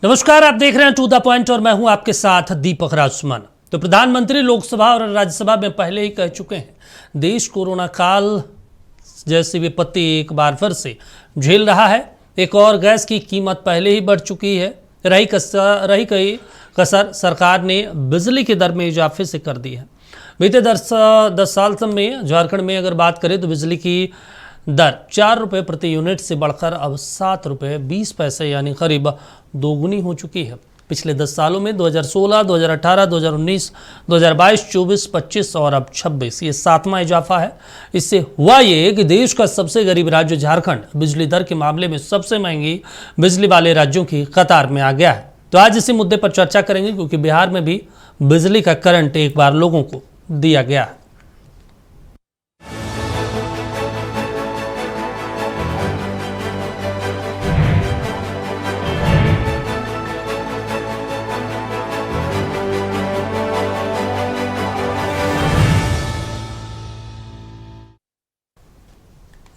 नमस्कार, आप देख रहे हैं टू द पॉइंट और मैं हूं आपके साथ दीपक राजमान। तो प्रधानमंत्री लोकसभा और राज्यसभा में पहले ही कह चुके हैं, देश कोरोना काल जैसी विपत्ति एक बार फिर से झेल रहा है। एक और गैस की कीमत पहले ही बढ़ चुकी है। रही कसर सरकार ने बिजली की दर में इजाफे से कर दी है। बीते 10 साल में झारखंड में अगर बात करें तो बिजली की दर 4 रुपये प्रति यूनिट से बढ़कर अब 7 रुपये 20 पैसे यानी करीब दोगुनी हो चुकी है। पिछले 10 सालों में 2016, 2018, 2019, 2022, 24, 25 और अब 26 ये 7वां इजाफा है। इससे हुआ ये कि देश का सबसे गरीब राज्य झारखंड बिजली दर के मामले में सबसे महंगी बिजली वाले राज्यों की कतार में आ गया है। तो आज इसी मुद्दे पर चर्चा करेंगे, क्योंकि बिहार में भी बिजली का करंट एक बार लोगों को दिया गया है।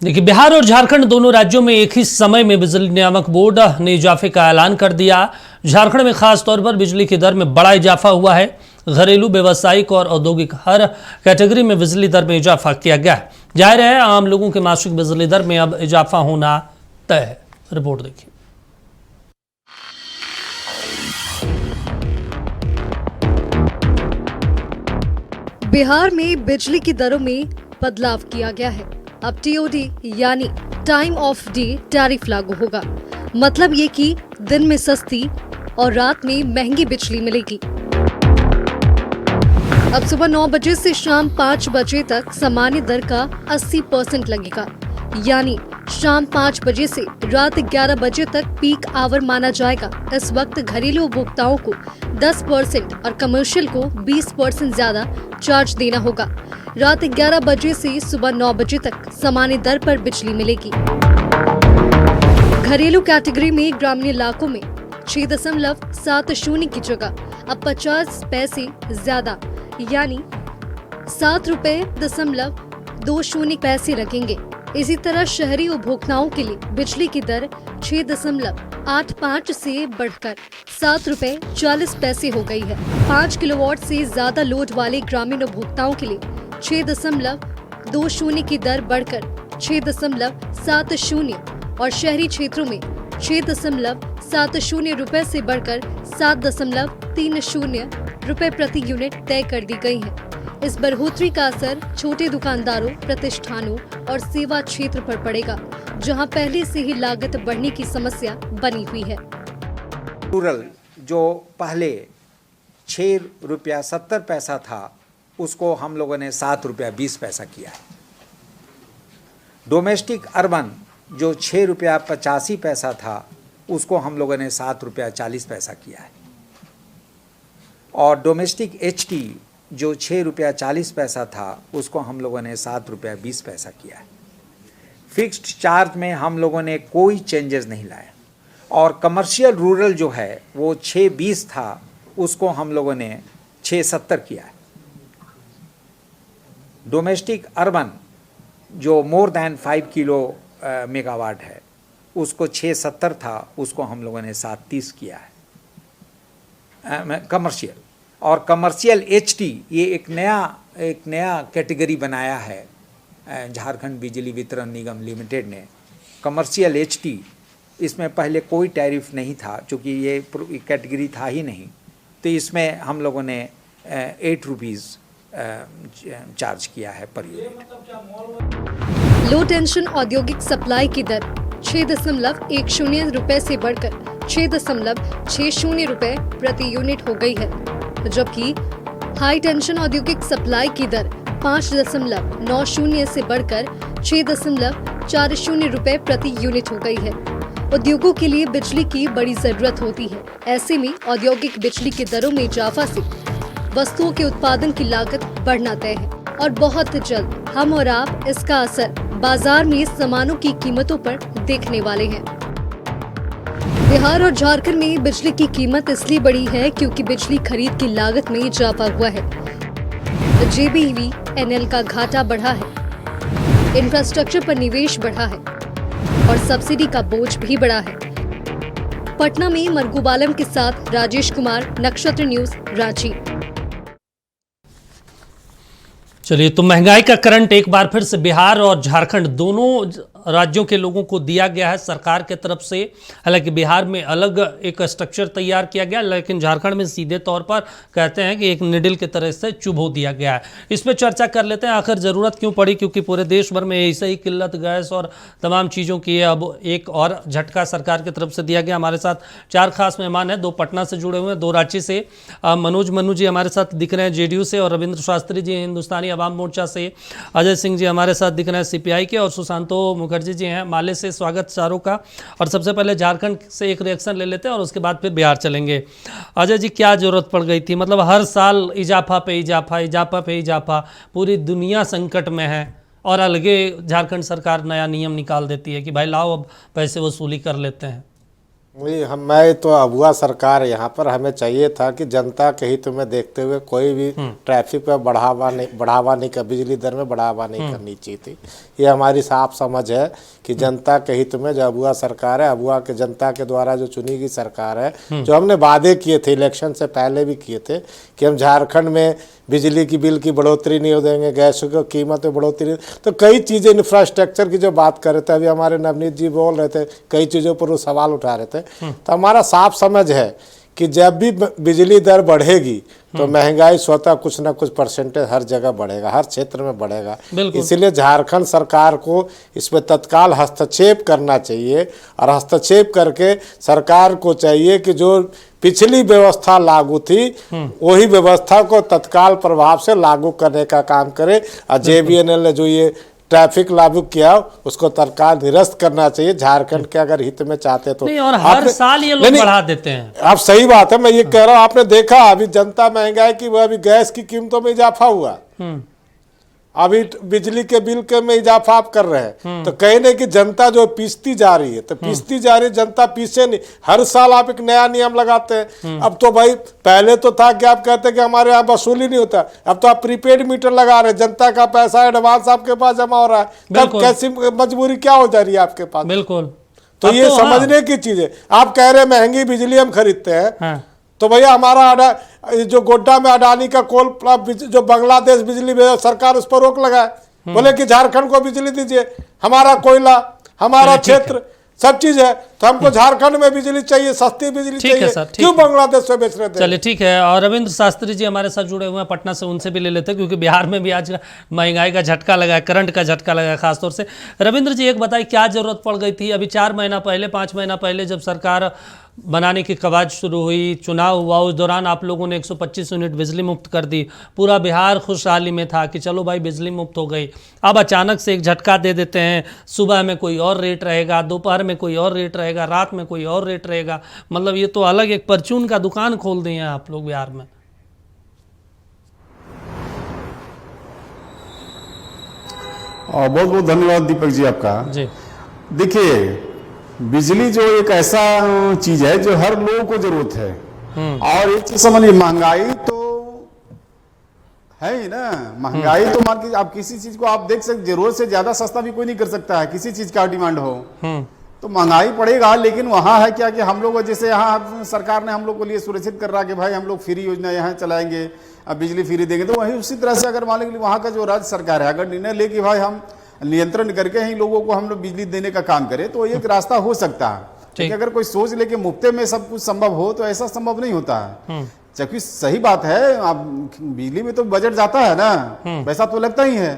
देखिए, बिहार और झारखंड दोनों राज्यों में एक ही समय में बिजली नियामक बोर्ड ने इजाफे का ऐलान कर दिया। झारखंड में खास तौर पर बिजली की दर में बड़ा इजाफा हुआ है। घरेलू, व्यावसायिक और औद्योगिक हर कैटेगरी में बिजली दर में इजाफा किया गया है। जाहिर है, आम लोगों के मासिक बिजली दर में अब इजाफा होना तय है। रिपोर्ट देखिए। बिहार में बिजली की दरों में बदलाव किया गया है। अब टीओडी यानी टाइम ऑफ डे टैरिफ लागू होगा। मतलब ये कि दिन में सस्ती और रात में महंगी बिजली मिलेगी। अब सुबह 9 बजे से शाम 5 बजे तक सामान्य दर का 80% लगेगा। यानी शाम 5 बजे से रात 11 बजे तक पीक आवर माना जाएगा। इस वक्त घरेलू उपभोक्ताओं को 10% और कमर्शियल को 20% ज्यादा चार्ज देना होगा। रात 11 बजे से सुबह 9 बजे तक सामान्य दर पर बिजली मिलेगी। घरेलू कैटेगरी में ग्रामीण इलाकों में 6.70 की जगह अब 50 पैसे ज्यादा यानी 7.20 पैसे लगेंगे। इसी तरह शहरी उपभोक्ताओं के लिए बिजली की दर 6.85 से बढ़कर 7.40 पैसे हो गई है। 5 किलोवाट से ज्यादा लोड वाले ग्रामीण उपभोक्ताओं के लिए 6.20 की दर बढ़कर 6.70 और शहरी क्षेत्रों में 6.70 रुपए से बढ़कर 7.30 रुपए प्रति यूनिट तय कर दी गई है। इस बढ़ोतरी का असर छोटे दुकानदारों, प्रतिष्ठानों और सेवा क्षेत्र पर पड़ेगा, जहां पहले से ही लागत बढ़ने की समस्या बनी हुई है। रूरल जो पहले 6 रुपया 70 पैसा था, उसको हम लोगों ने 7 रुपया 20 पैसा किया है। डोमेस्टिक अर्बन जो 6 रुपया 85 पैसा था, उसको हम लोगों ने 7 रुपया 40 पैसा किया है। और डोमेस्टिक एचटी जो 6 रुपया 40 पैसा था, उसको हम लोगों ने 7 रुपया 20 पैसा किया है। फिक्स्ड चार्ज में हम लोगों ने कोई चेंजेस नहीं लाया। और कमर्शियल रूरल जो है वो 6.20 था, उसको हम लोगों ने 6.70 किया है। डोमेस्टिक अर्बन जो मोर दैन 5 किलो मेगावाट है, उसको 6.70 था, उसको हम लोगों ने 7.30 किया है कमर्शियल। और कमर्शियल एचटी ये एक नया कैटेगरी बनाया है झारखंड बिजली वितरण निगम लिमिटेड ने। कमर्शियल एचटी, इसमें पहले कोई टैरिफ नहीं था, क्योंकि ये कैटेगरी था ही नहीं। तो इसमें हम लोगों ने 8 रुपीज़ चार्ज किया है पर यूनिट। लो टेंशन औद्योगिक सप्लाई की दर 6.10 रुपए से बढ़कर 6.60 रुपए प्रति यूनिट हो गई है, जबकि हाई टेंशन औद्योगिक सप्लाई की दर 5.90 से बढ़कर 6.40 रुपए प्रति यूनिट हो गई है। उद्योगों के लिए बिजली की बड़ी जरूरत होती है। ऐसे में औद्योगिक बिजली की दरों में इजाफा से वस्तुओं के उत्पादन की लागत बढ़ना तय है और बहुत जल्द हम और आप इसका असर बाजार में सामानों की कीमतों पर देखने वाले हैं। बिहार और झारखंड में बिजली की कीमत इसलिए बढ़ी है क्योंकि बिजली खरीद की लागत में इजाफा हुआ है। JBVNL का घाटा बढ़ा है, इंफ्रास्ट्रक्चर पर निवेश बढ़ा है और सब्सिडी का बोझ भी बढ़ा है। पटना में मरगूबालम के साथ राजेश कुमार, नक्षत्र न्यूज, रांची। चलिए, तो महंगाई का करंट एक बार फिर से बिहार और झारखंड दोनों राज्यों के लोगों को दिया गया है सरकार के तरफ से। हालांकि बिहार में अलग एक स्ट्रक्चर तैयार किया गया, लेकिन झारखंड में सीधे तौर पर कहते हैं कि एक निडिल की तरह से चुभो दिया गया है। इस पर चर्चा कर लेते हैं, आखिर ज़रूरत क्यों पड़ी, क्योंकि पूरे देश भर में ऐसे ही किल्लत गैस और तमाम चीज़ों की अब एक और झटका सरकार की तरफ से दिया गया। हमारे साथ 4 खास मेहमान हैं, 2 पटना से जुड़े हुए हैं, 2 रांची से। मनोज मनु जी हमारे साथ दिख रहे हैं जेडीयू से, और रविंद्र शास्त्री जी हिंदुस्तानी अवाम मोर्चा से, अजय सिंह जी हमारे साथ दिख रहे हैं सीपीआई के, और सुशांतो मुखर्जी जी हैं माले से। स्वागत चारों का। और सबसे पहले झारखंड से एक रिएक्शन ले लेते हैं और उसके बाद फिर बिहार चलेंगे। अजय जी, क्या जरूरत पड़ गई थी? मतलब हर साल इजाफा पे इजाफा, इजाफा पे इजाफा, पूरी दुनिया संकट में है, और अलगे झारखंड सरकार नया नियम निकाल देती है कि भाई लाओ अब पैसे वसूली कर लेते हैं। मैं तो अगुआ सरकार यहाँ पर हमें चाहिए था कि जनता के हित में देखते हुए कोई भी ट्रैफिक पर बढ़ावा नहीं कर, बिजली दर में बढ़ावा नहीं करनी चाहिए थी। ये हमारी साफ समझ है कि जनता के हित में जो अगुआ सरकार है, अगुआ के जनता के द्वारा जो चुनी गई सरकार है, जो हमने वादे किए थे इलेक्शन से पहले भी किए थे कि हम झारखंड में बिजली की बिल की बढ़ोतरी नहीं हो देंगे, गैस की कीमत में बढ़ोतरी, तो कई चीज़ें इंफ्रास्ट्रक्चर की जो बात कर रहे थे, अभी हमारे नवनीत जी बोल रहे थे, कई चीज़ों पर वो सवाल उठा रहे थे। तो हमारा साफ समझ है कि जब भी बिजली दर बढ़ेगी तो महंगाई स्वतः कुछ ना कुछ परसेंटेज हर जगह बढ़ेगा, हर क्षेत्र में बढ़ेगा। इसलिए झारखंड सरकार को इसमें तत्काल हस्तक्षेप करना चाहिए, और हस्तक्षेप करके सरकार को चाहिए कि जो पिछली व्यवस्था लागू थी वही व्यवस्था को तत्काल प्रभाव से लागू करने का काम करे। और जेबीएनएल ने जो ये ट्रैफिक लागू किया उसको तत्काल निरस्त करना चाहिए। झारखंड के अगर हित में चाहते तो नहीं, और हर साल ये लोग बढ़ा देते हैं। आप सही बात है, मैं ये कह रहा हूँ, आपने देखा अभी जनता महंगाई की, वो अभी गैस की कीमतों में इजाफा हुआ, अभी बिजली के बिल के में इजाफा आप कर रहे हैं। तो कहीं नहीं कि जनता जो पीसती जा रही है, तो पीसती जा रही है, जनता पीछे नहीं। हर साल आप एक नया नियम लगाते हैं। अब तो भाई पहले तो था कि आप कहते कि हमारे यहाँ वसूली नहीं होता, अब तो आप प्रीपेड मीटर लगा रहे हैं, जनता का पैसा एडवांस आपके पास जमा हो रहा है, तब कैसी मजबूरी क्या हो जा रही है आपके पास? बिल्कुल। तो ये समझने की चीज है। आप कह रहे हैं महंगी बिजली हम खरीदते हैं, तो भैया हमारा जो गोड्डा में अडानी का कोल जो बांग्लादेश बिजली सरकार उस पर रोक लगाए, बोले कि झारखंड को बिजली दीजिए, हमारा कोयला, हमारा क्षेत्र सब चीज है, तो हमको झारखंड में बिजली चाहिए, सस्ती बिजली चाहिए, क्यों बांग्लादेश से बेच रहे थे? चलिए ठीक है। और रविंद्र शास्त्री जी हमारे साथ जुड़े हुए हैं पटना से, उनसे भी ले लेते हैं, क्योंकि बिहार में भी आज महंगाई का झटका लगा है, करंट का झटका लगा है खासतौर से। रविंद्र जी, एक बताइए, क्या जरूरत पड़ गई थी? अभी 4 महीना पहले, 5 महीना पहले जब सरकार बनाने की कवायद शुरू हुई, चुनाव हुआ, उस दौरान आप लोगों ने 125 यूनिट बिजली मुफ्त कर दी। पूरा बिहार खुशहाली में था कि चलो भाई बिजली मुफ्त हो गई। अब अचानक से एक झटका दे देते हैं, सुबह में कोई और रेट रहेगा, दोपहर में कोई और रेट रहेगा, रात में कोई और रेट रहेगा। मतलब ये तो अलग एक परचून का दुकान खोल दिए हैं आप लोग बिहार में। और बहुत बहुत धन्यवाद दीपक जी आपका। जी देखिए, बिजली जो एक ऐसा चीज है जो हर लोगों को जरूरत है, और एक चीज समझिए, महंगाई तो है ही ना। महंगाई तो मान के आप किसी चीज को आप देख सकते, जरूरत से ज्यादा सस्ता भी कोई नहीं कर सकता है, किसी चीज का डिमांड हो तो महंगाई पड़ेगा। लेकिन वहां है क्या कि हम लोग, जैसे यहाँ सरकार ने हम लोग को लिए सुरक्षित कर रहा है कि भाई हम लोग फ्री योजना यहाँ चलाएंगे, अब बिजली फ्री देंगे, तो वही उसी तरह से अगर मान लीजिए वहाँ का जो राज्य सरकार है अगर निर्णय ले कि भाई हम नियंत्रण करके ही लोगों को हम लोग बिजली देने का काम करें, तो एक रास्ता हो सकता है। ठीक, अगर कोई सोच ले कि मुफ्ते में सब कुछ संभव हो, तो ऐसा संभव नहीं होता है। जबकि सही बात है, आप बिजली में तो बजट जाता है ना, पैसा तो लगता ही है,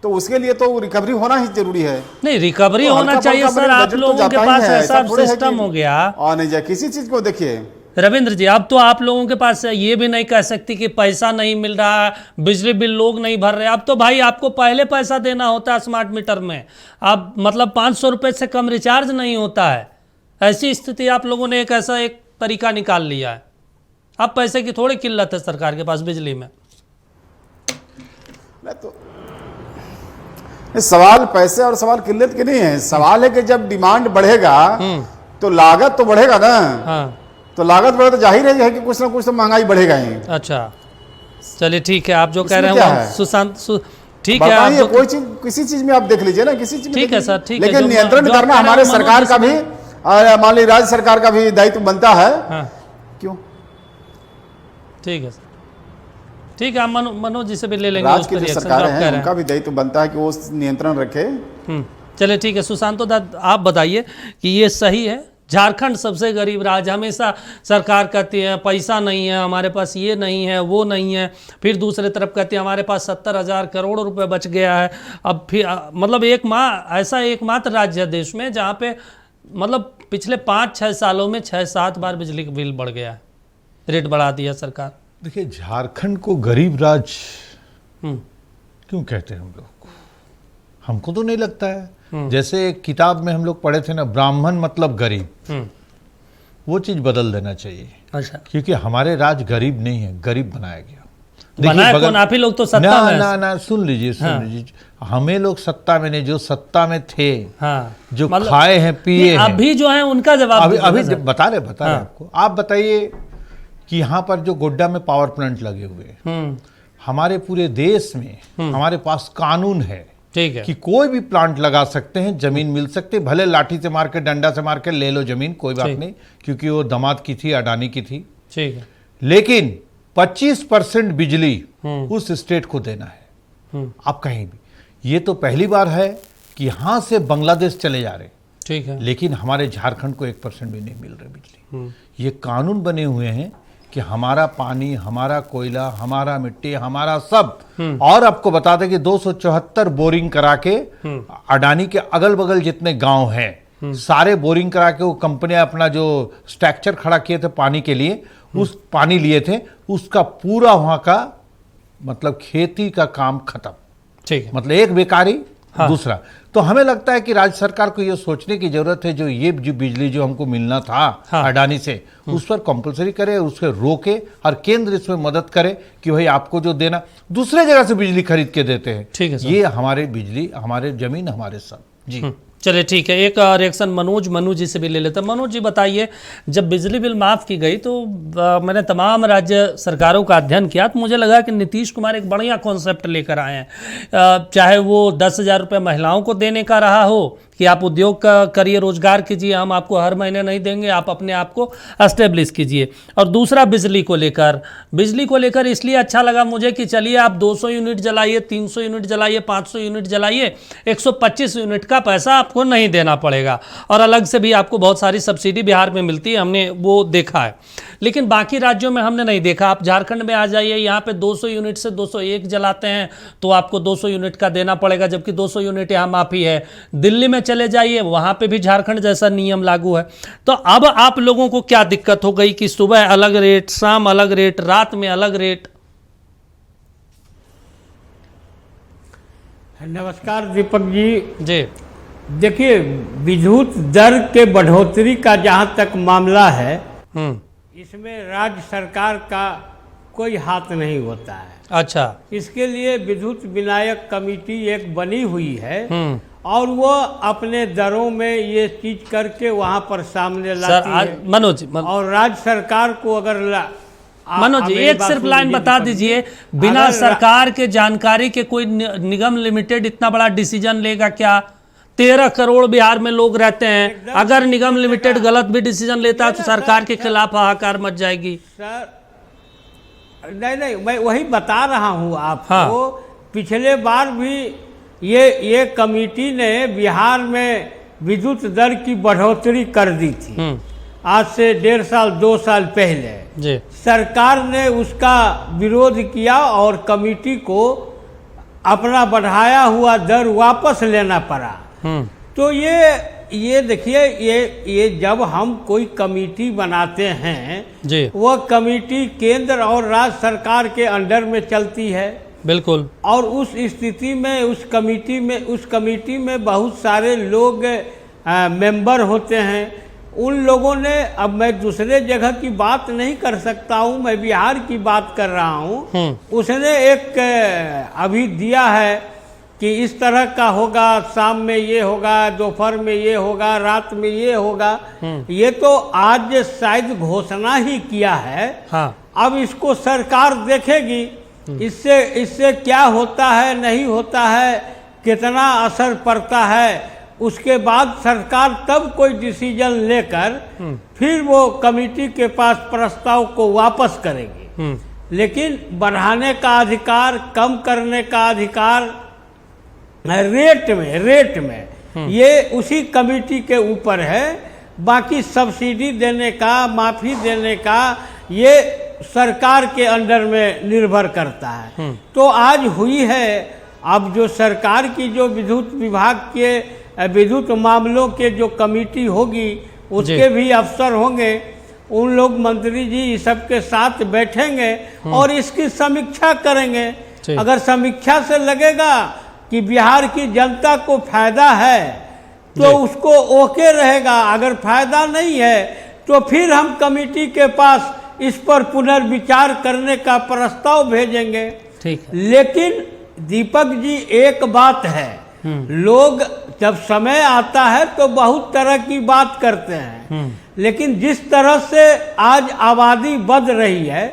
तो उसके लिए तो रिकवरी होना ही जरूरी है। नहीं, रिकवरी तो होना चाहिए सर, आप लोगों के पास ऐसा सिस्टम हो गया। और नहीं जाए किसी चीज को, देखिए रविंद्र जी, अब तो आप लोगों के पास ये भी नहीं कह सकती कि पैसा नहीं मिल रहा है, बिजली बिल लोग नहीं भर रहे। अब तो भाई आपको पहले पैसा देना होता है स्मार्ट मीटर में, अब मतलब 500 रुपये से कम रिचार्ज नहीं होता है। ऐसी स्थिति आप लोगों ने एक ऐसा एक तरीका निकाल लिया है। अब पैसे की थोड़ी किल्लत है सरकार के पास बिजली में। तो सवाल पैसे और सवाल किल्लत की नहीं है, सवाल है कि जब डिमांड बढ़ेगा तो लागत तो बढ़ेगा ना। हाँ, तो लागत बढ़े तो जाहिर है कि कुछ ना कुछ तो महंगाई बढ़ेगा ही। अच्छा, चलिए ठीक है, आप जो कह रहे हैं सुशांत ठीक है, आप कोई चीज किसी चीज में आप देख लीजिए ना, किसी चीज में ठीक है सर, ठीक है, लेकिन नियंत्रण करना हमारे सरकार का भी मान ली राज्य सरकार का भी दायित्व बनता है। हाँ क्यों? ठीक है सर, ठीक है, हम मनोज जी से भी ले लेंगे राज्य उस की पर जो रिएक्शन सरकार जो आप कह है रहे उनका हैं। भी दायित्व बनता है कि वो नियंत्रण रखे। चलिए ठीक है, सुशांतो दत्त आप बताइए कि ये सही है? झारखंड सबसे गरीब राज्य, हमेशा सरकार कहती है पैसा नहीं है हमारे पास, ये नहीं है वो नहीं है, फिर दूसरी तरफ कहती है हमारे पास 70,000 करोड़ रुपए बच गया है। अब फिर मतलब ऐसा एकमात्र राज्य है देश में जहाँ पे मतलब पिछले 5-6 सालों में 6-7 बार बिजली का बिल बढ़ गया है, रेट बढ़ा दिया सरकार। देखिए, झारखंड को गरीब राज्य क्यों कहते हैं हम लोग? हमको तो नहीं लगता है। जैसे एक किताब में हम लोग पढ़े थे ना, ब्राह्मण मतलब गरीब, वो चीज बदल देना चाहिए। अच्छा, क्योंकि हमारे राज्य गरीब नहीं है, गरीब बनाया गया। बनाया कौन? आप ही लोग तो सत्ता में हैं। ना सुन लीजिए, हमें लोग सत्ता में नहीं, जो सत्ता में थे, हाँ, जो खाए हैं पिए हैं, अभी जो है उनका जवाब अभी बता रहे आपको। आप बताइए कि यहाँ पर जो गोड्डा में पावर प्लांट लगे हुए, हमारे पूरे देश में हमारे पास कानून है, ठीक है, कि कोई भी प्लांट लगा सकते हैं, जमीन मिल सकती है, भले लाठी से मार के डंडा से मार के ले लो जमीन, कोई बात नहीं, क्योंकि वो दामाद की थी, अडानी की थी। ठीक है, लेकिन 25% बिजली उस स्टेट को देना है। आप कहीं भी, ये तो पहली बार है कि यहां से बांग्लादेश चले जा रहे, ठीक है, लेकिन हमारे झारखंड को 1% भी नहीं मिल रही बिजली। ये कानून बने हुए हैं कि हमारा पानी, हमारा कोयला, हमारा मिट्टी, हमारा सब। और आपको बता दें कि 274 बोरिंग करा के अडानी के अगल बगल जितने गांव हैं, सारे बोरिंग करा के वो कंपनियां अपना जो स्ट्रक्चर खड़ा किए थे पानी के लिए, उस पानी लिए थे, उसका पूरा वहां का मतलब खेती का काम खत्म। ठीक है, मतलब एक बेकारी, दूसरा। तो हमें लगता है कि राज्य सरकार को यह सोचने की जरूरत है, जो ये जो बिजली जो हमको मिलना था अडानी से, उस पर कंपलसरी करे, उसके रोके, और केंद्र इसमें मदद करे कि भाई आपको जो देना, दूसरे जगह से बिजली खरीद के देते हैं। ठीक है सर। ये हमारे बिजली, हमारे जमीन, हमारे सब। जी चलिए ठीक है, एक रिएक्शन मनोज जी से भी ले लेते हैं। मनोज जी बताइए, जब बिजली बिल माफ़ की गई तो मैंने तमाम राज्य सरकारों का अध्ययन किया, तो मुझे लगा कि नीतीश कुमार एक बढ़िया कॉन्सेप्ट लेकर आए हैं। चाहे वो 10,000 रुपये महिलाओं को देने का रहा हो कि आप उद्योग का करिए, रोजगार कीजिए, हम आपको हर महीने नहीं देंगे, आप अपने आप को एस्टेब्लिश कीजिए। और दूसरा बिजली को लेकर इसलिए अच्छा लगा मुझे कि चलिए आप 200 यूनिट जलाइए, 300 यूनिट जलाइए, 500 यूनिट जलाइए, 125 यूनिट का पैसा आपको नहीं देना पड़ेगा। और अलग से भी आपको बहुत सारी सब्सिडी बिहार में मिलती है, हमने वो देखा है, लेकिन बाकी राज्यों में हमने नहीं देखा। आप झारखंड में आ जाइए, यहाँ पे 200 यूनिट से 201 जलाते हैं तो आपको 200 यूनिट का देना पड़ेगा, जबकि 200 यूनिट यहाँ माफ़ी है। दिल्ली में चले जाइए, वहाँ पे भी झारखंड जैसा नियम लागू है। तो अब आप लोगों को क्या दिक्कत हो गई कि सुबह अलग रेट, शाम अलग रेट, रात में अलग रेट? नमस्कार दीपक जी। देखिए, विद्युत दर के बढ़ोतरी का जहाँ तक मामला है, इसमें राज्य सरकार का कोई हाथ नहीं होता है। अच्छा, इसके लिए विद्युत विनायक कमेटी एक बनी हुई है और वो अपने दरों में ये चीज करके वहाँ पर सामने लाती है। मनोज और राज्य सरकार को अगर मनोज जी एक सिर्फ लाइन बता दीजिए, बिना सरकार के जानकारी के कोई निगम लिमिटेड इतना बड़ा डिसीजन लेगा क्या? 13 करोड़ बिहार में लोग रहते हैं, अगर निगम लिमिटेड गलत भी डिसीजन लेता है तो सरकार के खिलाफ हाहाकार मच जाएगी। सर नहीं, मैं वही बता रहा हूँ आपको। पिछले बार भी ये कमेटी ने बिहार में विद्युत दर की बढ़ोतरी कर दी थी, आज से 1.5 साल 2 साल पहले जी। सरकार ने उसका विरोध किया और कमेटी को अपना बढ़ाया हुआ दर वापस लेना पड़ा। तो ये देखिए, ये जब हम कोई कमेटी बनाते हैं जी, वह कमेटी केंद्र और राज्य सरकार के अंडर में चलती है। बिल्कुल। और उस स्थिति में उस कमेटी में बहुत सारे लोग मेंबर होते हैं। उन लोगों ने, अब मैं दूसरे जगह की बात नहीं कर सकता हूँ, मैं बिहार की बात कर रहा हूँ। उसने एक अभी दिया है कि इस तरह का होगा, शाम में ये होगा, दोपहर में ये होगा, रात में ये होगा। ये तो आज शायद घोषणा ही किया है। अब इसको सरकार देखेगी, इससे क्या होता है, नहीं होता है, कितना असर पड़ता है, उसके बाद सरकार तब कोई डिसीजन लेकर फिर वो कमेटी के पास प्रस्ताव को वापस करेगी। लेकिन बढ़ाने का अधिकार, कम करने का अधिकार रेट में ये उसी कमेटी के ऊपर है। बाकी सब्सिडी देने का, माफी देने का ये सरकार के अंडर में निर्भर करता है। तो आज हुई है, अब जो सरकार की जो विद्युत विभाग के विद्युत मामलों के जो कमेटी होगी उसके भी अफसर होंगे, उन लोग मंत्री जी इस सब के साथ बैठेंगे और इसकी समीक्षा करेंगे। अगर समीक्षा से लगेगा कि बिहार की जनता को फायदा है तो उसको ओके रहेगा, अगर फायदा नहीं है तो फिर हम कमेटी के पास इस पर पुनर्विचार करने का प्रस्ताव भेजेंगे। ठीक है। लेकिन दीपक जी एक बात है, लोग जब समय आता है तो बहुत तरह की बात करते हैं, लेकिन जिस तरह से आज आबादी बढ़ रही है,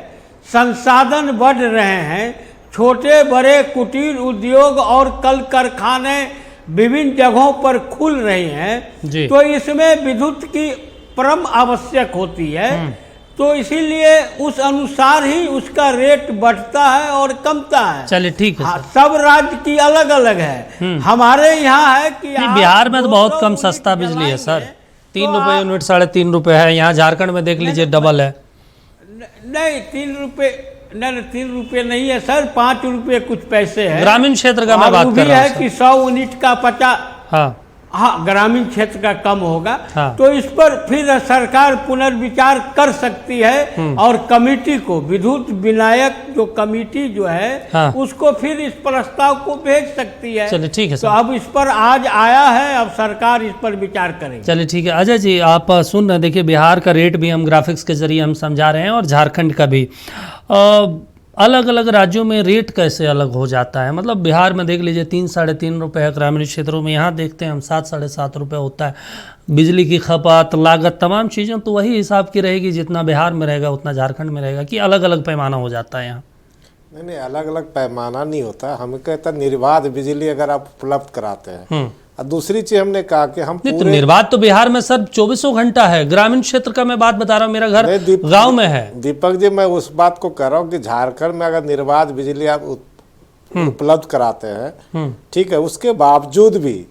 संसाधन बढ़ रहे हैं, छोटे बड़े कुटीर उद्योग और कल कारखाने विभिन्न जगहों पर खुल रहे हैं, तो इसमें विद्युत की परम आवश्यक होती है। तो इसीलिए उस अनुसार ही उसका रेट बढ़ता है और कमता है। चलिए ठीक है। सब राज्य की अलग अलग है। हमारे यहाँ है कि बिहार में तो बहुत कम सस्ता बिजली है सर, 3 रुपये यूनिट, 3.5 रुपये है। यहाँ झारखंड में देख लीजिए डबल है। नहीं 3 रुपये, नहीं 3 रुपये नहीं है सर, 5 रुपये कुछ पैसे है। ग्रामीण क्षेत्र का मैं बात कर रहा हूँ है कि 100 यूनिट का 50। हाँ, ग्रामीण क्षेत्र का कम होगा। तो इस पर फिर सरकार पुनर्विचार कर सकती है और कमेटी को, विद्युत विनायक जो कमेटी जो है उसको फिर इस प्रस्ताव को भेज सकती है। चलिए ठीक है। तो अब इस पर आज आया है, अब सरकार इस पर विचार करेगी। चलिए ठीक है। अजय जी आप सुन रहे, देखिए बिहार का रेट भी हम ग्राफिक्स के जरिए हम समझा रहे हैं और झारखंड का भी। अलग अलग राज्यों में रेट कैसे अलग हो जाता है? मतलब बिहार में देख लीजिए 3-3.5 रुपये है, ग्रामीण क्षेत्रों में यहाँ देखते हैं हम 7-7.5 रुपये होता है। बिजली की खपत, लागत, तमाम चीज़ें तो वही हिसाब की रहेगी, जितना बिहार में रहेगा उतना झारखंड में रहेगा, कि अलग अलग पैमाना हो जाता है यहाँ? नहीं, अलग अलग पैमाना नहीं होता। हमें कहता निर्बाध बिजली अगर आप उपलब्ध कराते हैं। और दूसरी चीज हमने कहा कि हम नहीं, तो निर्बाध तो बिहार में सर 24 घंटा है। ग्रामीण क्षेत्र का मैं बात बता रहा हूँ, मेरा घर गांव में है। दीपक जी मैं उस बात को कह रहा हूँ कि झारखंड में अगर निर्बाध बिजली आप उपलब्ध कराते हैं, ठीक है, उसके बावजूद भी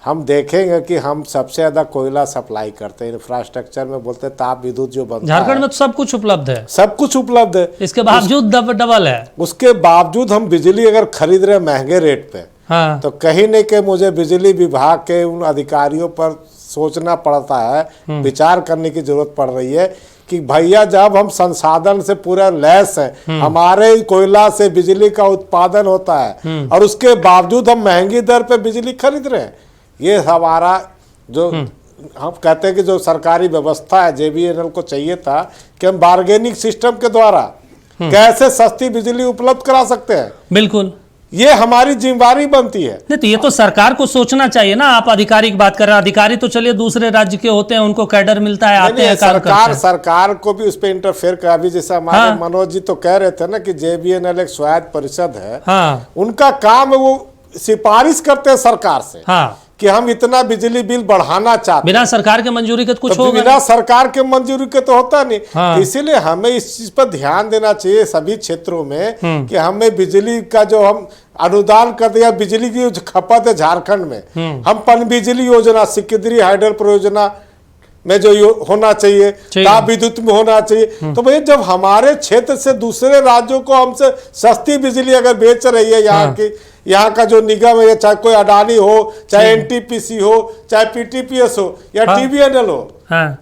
हम देखेंगे कि हम सबसे ज्यादा कोयला सप्लाई करते हैं। इंफ्रास्ट्रक्चर में बोलते हैं ताप विद्युत जो बनता है, झारखंड में तो सब कुछ उपलब्ध है। सब कुछ उपलब्ध है, इसके बावजूद डबल है। उसके बावजूद हम बिजली अगर खरीद रहे हैं महंगे रेट पे, तो कहीं नहीं कि मुझे बिजली विभाग के उन अधिकारियों पर सोचना पड़ता है, विचार करने की जरूरत पड़ रही है कि भैया जब हम संसाधन से पूरा लैस है, हमारे कोयला से बिजली का उत्पादन होता है और उसके बावजूद हम महंगी दर पे बिजली खरीद रहे हैं। ये हमारा जो हम कहते हैं कि जो सरकारी व्यवस्था है, JBNL को चाहिए था कि हम बार्गेनिंग सिस्टम के द्वारा कैसे सस्ती बिजली उपलब्ध करा सकते हैं। बिल्कुल, ये हमारी जिम्मेदारी बनती है। नहीं तो ये तो सरकार को सोचना चाहिए ना। आप अधिकारी की बात कर रहे हैं, अधिकारी तो चलिए दूसरे राज्य के होते हैं, उनको कैडर मिलता है, आते हैं, काम करते हैं। सरकार को भी उस पर इंटरफेयर कर, अभी जैसे हमारे मनोज जी तो कह रहे थे ना कि JBNL एक स्वायत्त परिषद है, उनका काम है वो सिफारिश करते हैं सरकार से कि हम इतना बिजली बिल बढ़ाना चाहते हैं। बिना सरकार के मंजूरी के कुछ होगा? बिना सरकार के मंजूरी के तो होता नहीं। तो इसीलिए हमें इस चीज पर ध्यान देना चाहिए सभी क्षेत्रों में कि हमें बिजली का जो हम अनुदान कर दिया, बिजली की जो खपत है झारखंड में, हम पन बिजली योजना, सिकिदरी हाइडल परियोजना में जो होना चाहिए, ताप विद्युत में होना चाहिए। तो भाई जब हमारे क्षेत्र से दूसरे राज्यों को हमसे सस्ती बिजली अगर बेच रही है यहाँ की, यहाँ का जो निगम है, चाहे कोई अडानी हो, चाहे NTPC हो, चाहे PTPS हो या TBNL हो,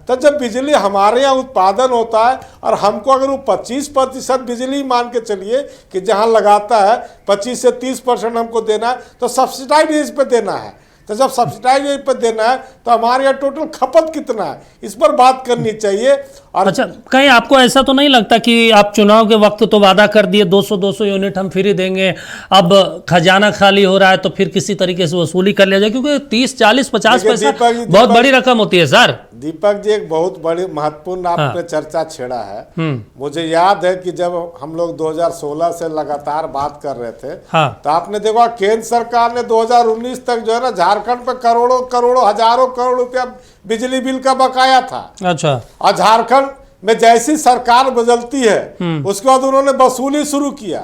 तो जब बिजली हमारे यहाँ उत्पादन होता है और हमको अगर वो 25% बिजली मान के चलिए कि जहाँ लगाता है 25 से 30% हमको देना है, तो सब्सिडाइज रेट पे देना है। तो जब सब्सिडाइज रेट पे देना है तो हमारे यहाँ टोटल खपत कितना है, इस पर बात करनी चाहिए। और अच्छा, कहीं आपको ऐसा तो नहीं लगता कि आप चुनाव के वक्त तो वादा कर दिए 200 यूनिट हम फ्री देंगे, अब खजाना खाली हो रहा है तो फिर किसी तरीके से वसूली कर लिया जाए? क्योंकि 30, 40, 50 पैसा बहुत बड़ी रकम होती है सर। दीपक जी एक बहुत बड़ी महत्वपूर्ण आपने चर्चा छेड़ा है। मुझे याद है कि जब हम लोग 2016 से लगातार बात कर रहे थे, तो आपने देखा केंद्र सरकार ने 2019 तक जो है ना झारखंड पे करोड़ों करोड़ों हजारों करोड़ रुपया बिजली बिल का बकाया था। अच्छा। और झारखंड में जैसी सरकार बदलती है उसके बाद उन्होंने वसूली शुरू किया,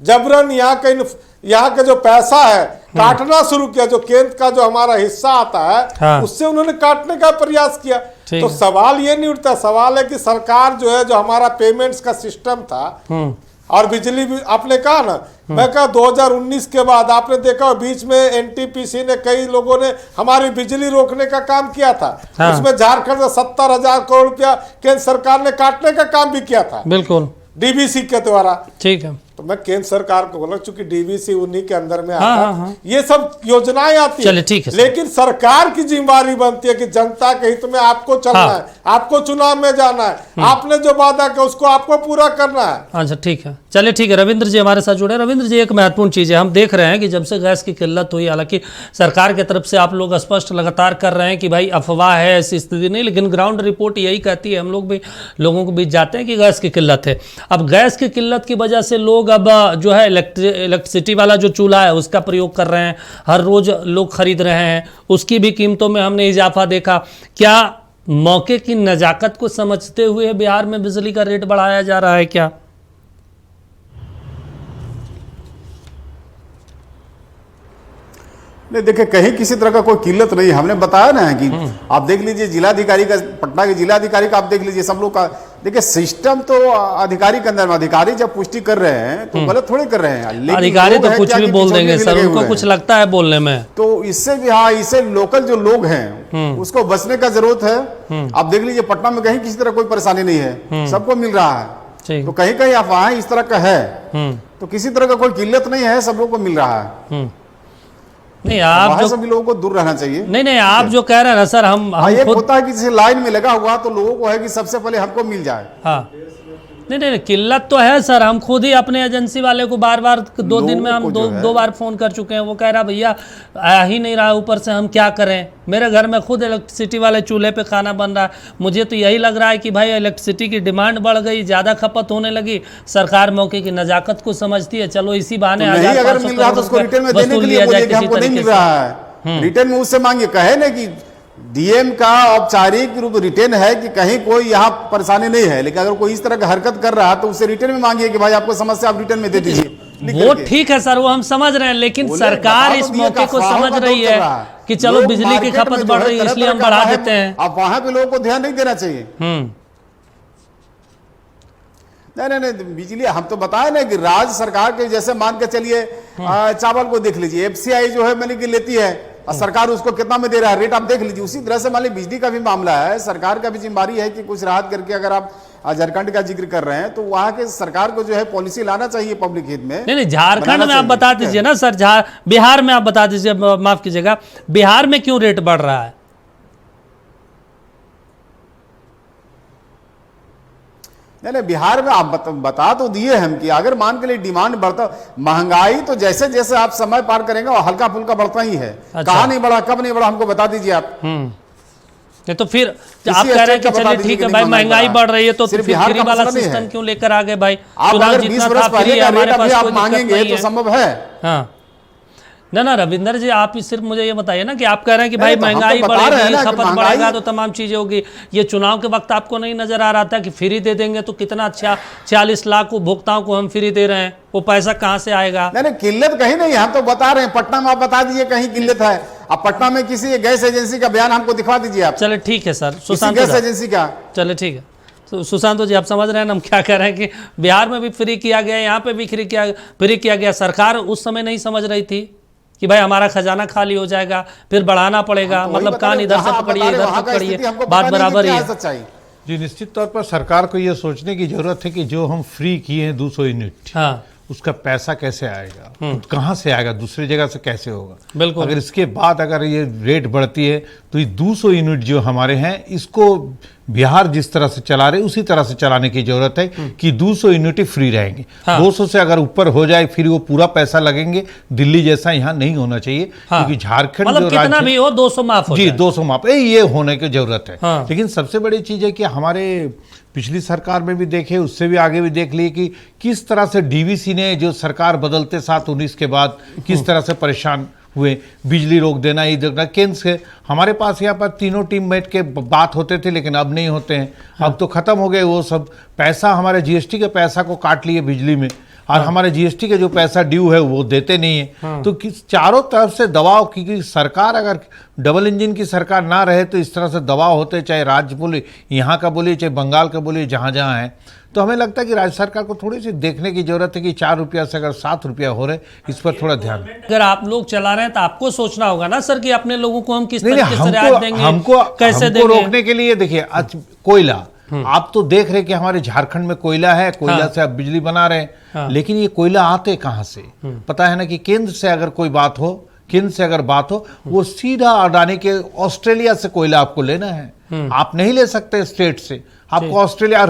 जबरन यहाँ का जो पैसा है काटना शुरू किया, जो केंद्र का जो हमारा हिस्सा आता है हाँ। उससे उन्होंने काटने का प्रयास किया। तो सवाल ये नहीं उठता, सवाल है कि सरकार जो है, जो हमारा पेमेंट्स का सिस्टम था और बिजली भी आपने कहा ना, मैं कहा 2019 के बाद आपने देखा बीच में एनटीपीसी ने कई लोगों ने हमारी बिजली रोकने का काम किया था। हाँ। उसमें झारखंड में 70,000 करोड़ रुपया केंद्र सरकार ने काटने का काम भी किया था, बिल्कुल डीबीसी के द्वारा। ठीक है, तो मैं केंद्र सरकार को बोला, चूंकि डीबीसी उन्हीं के अंदर में आता है। हाँ। ये सब योजनाएं आती है, ठीक है, लेकिन सरकार की जिम्मेदारी बनती है कि जनता के हित में आपको चलना है, आपको चुनाव में जाना है, आपने जो वादा किया उसको आपको पूरा करना है। अच्छा ठीक है, चलिए ठीक है। रविंद्र जी हमारे साथ जुड़े। रविंद्र जी, एक महत्वपूर्ण चीज है, हम देख रहे हैं कि जब से गैस की किल्लत हुई, हालांकि सरकार की तरफ से आप लोग स्पष्ट लगातार कर रहे हैं कि भाई अफवाह है, ऐसी स्थिति नहीं, लेकिन ग्राउंड रिपोर्ट यही कहती है, हम लोग भी लोगों के बीच जाते हैं कि गैस की किल्लत है। अब गैस की किल्लत की वजह से लोग अब जो है इलेक्ट्रिसिटी वाला जो चूल्हा है उसका प्रयोग कर रहे हैं, हर रोज लोग खरीद रहे हैं, उसकी भी कीमतों में हमने इजाफा देखा। क्या मौके की नजाकत को समझते हुए बिहार में बिजली का रेट बढ़ाया जा रहा है क्या? नहीं, देखिए कहीं किसी तरह का कोई किल्लत नहीं। हमने बताया ना कि आप देख लीजिए जिलाधिकारी का, पटना के जिलाधिकारी का आप देख लीजिए, सब लोग का देखिए सिस्टम तो अधिकारी के अंदर में, अधिकारी जब पुष्टि कर रहे हैं तो गलत थोड़ी कर रहे हैं। अधिकारी तो कुछ भी बोल देंगे सर, उनको कुछ लगता है बोलने में, तो इससे भी हाँ, इससे लोकल जो लोग हैं उसको बचने का जरूरत है। आप देख लीजिए पटना में कहीं किसी तरह कोई परेशानी नहीं है, सबको मिल रहा है। तो कहीं कहीं अफवाहें इस तरह का है, तो किसी तरह का कोई किल्लत नहीं है, सब लोग को मिल रहा है। नहीं, आप जो सभी लोगों को दूर रहना चाहिए। नहीं, आप जो कह रहे हैं ना सर, हम ये होता है कि जैसे लाइन में लगा हुआ तो लोगों को है कि सबसे पहले हमको मिल जाए। हाँ, नहीं, किल्लत तो है सर। हम खुद ही अपने एजेंसी वाले को बार 2 दिन में हम दो बार फोन कर चुके हैं, वो कह रहा भैया आ ही नहीं रहा, ऊपर से हम क्या करें। मेरे घर में खुद इलेक्ट्रिसिटी वाले चूल्हे पे खाना बन रहा है, मुझे तो यही लग रहा है कि भाई इलेक्ट्रिसिटी की डिमांड बढ़ गई, ज़्यादा खपत होने लगी, सरकार मौके की नजाकत को समझती है, चलो इसी बहाने अगर मिल रहा तो उसको रिटर्न में देने के लिए बोलिए कि हमको नहीं मिल रहा है, रिटर्न में उससे मांगिए। कहे ना कि डीएम का औपचारिक रूप रिटर्न है कि कहीं कोई यहाँ परेशानी नहीं है, लेकिन अगर कोई इस तरह का हरकत कर रहा है तो उससे रिटर्न में मांगिए कि भाई आपको समस्या, आप रिटर्न में दे दीजिए। वो ठीक है सर, वो हम समझ रहे हैं, लेकिन सरकार इस मौके को समझ रही है कि चलो बिजली की खपत बढ़ रही है इसलिए हम बढ़ा देते हैं। अब वहां पे लोगों को ध्यान नहीं देना चाहिए। नहीं, बिजली हम तो बताए ना कि राज्य सरकार के, जैसे मान के चलिए चावल को देख लीजिए, एफसीआई जो है मैंने की लेती है और सरकार उसको कितना में दे रहा है, रेट आप देख लीजिए। उसी तरह से मान लीजिए बिजली का भी मामला है, सरकार का भी जिम्मेदारी है कि कुछ राहत करके, अगर आप झारखंड का जिक्र कर रहे हैं तो वहां के सरकार को जो है पॉलिसी लाना चाहिए पब्लिक हित में। नहीं, झारखंड में आप बता दीजिए ना सर, बिहार में आप बता दीजिए, माफ कीजिएगा, बिहार में क्यों रेट बढ़ रहा है? नहीं, बिहार में आप बता तो दिए हम कि अगर मान के लिए डिमांड बढ़ता, महंगाई तो जैसे जैसे आप समय पार करेंगे और हल्का फुल्का बढ़ता ही है। अच्छा। कहाँ नहीं बढ़ा, कब नहीं बढ़ा, हमको बता दीजिए आप। नहीं तो फिर आप कह रहे हैं कि चलिए ठीक है भाई, महंगाई बढ़ रही है तो फिर फ्री वाला सिस्टम क्यों लेकर आ गए भाई? आप अगर 20 वर्ष पहले का रेट अभी आप मांगेंगे तो संभव है? हाँ, ना रविंदर जी, आप सिर्फ मुझे ये बताइए ना कि आप कह रहे हैं कि भाई महंगाई बढ़ेगी, खपत बढ़ेगा तो तमाम चीजें होगी। ये चुनाव के वक्त आपको नहीं नजर आ रहा था कि फ्री दे देंगे तो कितना अच्छा 40 लाख उपभोक्ताओं को हम फ्री दे रहे हैं, वो पैसा कहाँ से आएगा? नहीं, किल्लत कहीं नहीं, हम तो बता रहे हैं। पटना में आप बता दीजिए कहीं किल्लत है। अब पटना में किसी गैस एजेंसी का बयान हमको दिखा दीजिए आप। चले ठीक है सर, सुशांत गैस एजेंसी का। चले ठीक है, तो सुशांत जी आप समझ रहे हैं हम क्या कह रहे हैं कि बिहार में भी फ्री किया गया, यहाँ पे भी फ्री किया गया। सरकार उस समय नहीं समझ रही थी कि भाई हमारा खजाना खाली हो जाएगा, फिर बढ़ाना पड़ेगा, मतलब कान इधर से पकड़िए, इधर से पकड़िए, बात बराबर ही है। जी, निश्चित तौर पर सरकार को यह सोचने की जरूरत है कि जो हम फ्री किए हैं 200 यूनिट, हाँ, उसका पैसा कैसे आएगा, कहाँ से आएगा, दूसरी जगह से कैसे होगा। बिल्कुल। अगर इसके बाद अगर ये रेट बढ़ती है तो ये 200 यूनिट जो हमारे हैं, इसको बिहार जिस तरह से चला रहे उसी तरह से चलाने की जरूरत है कि 200 यूनिट फ्री रहेंगे। हाँ। 200 से अगर ऊपर हो जाए फिर वो पूरा पैसा लगेंगे। दिल्ली जैसा यहाँ नहीं होना चाहिए। हाँ। क्योंकि झारखंड मतलब कितना भी हो 200 माफ हो जी, 200 माफ, ये होने की जरूरत है। हाँ। लेकिन सबसे बड़ी चीज है कि हमारे पिछली सरकार में भी देखे, उससे भी आगे भी देख लिए कि किस तरह से डीवीसी ने जो सरकार बदलते साथ 19 के बाद किस तरह से परेशान हुए, बिजली रोक देना, ये देखना केंद्र से। हमारे पास यहाँ पर तीनों टीम बैठ के बात होते थे, लेकिन अब नहीं होते हैं। अब तो खत्म हो गए वो सब। पैसा हमारे जीएसटी के पैसा को काट लिए बिजली में, और हमारे जीएसटी के जो पैसा ड्यू है वो देते नहीं है। तो चारों तरफ से दबाव, क्योंकि सरकार अगर डबल इंजन की सरकार ना रहे तो इस तरह से दबाव होते, चाहे राज्य बोले, यहाँ का बोलिए, चाहे बंगाल का बोलिए, जहाँ जहाँ है। तो हमें लगता है कि राज्य सरकार को थोड़ी सी देखने की जरूरत है कि 4 रुपया से अगर 7 रुपया हो रहे, इस पर थोड़ा ध्यान। अगर आप लोग चला रहे हैं तो आपको सोचना होगा ना सर कि अपने लोगों को हम किस नहीं, तरीके से रियायत देंगे, कैसे हमको देंगे। रोकने के लिए देखिए, आज कोयला, आप तो देख रहे कि हमारे झारखंड में कोयला है, कोयला से आप बिजली बना रहे हैं, लेकिन ये कोयला आते कहाँ से? पता है ना कि केंद्र से अगर कोई बात हो, केंद्र से अगर बात हो, वो सीधा अडानी के ऑस्ट्रेलिया से कोयला आपको लेना है। आप नहीं ले सकते स्टेट से, आपको ऑस्ट्रेलिया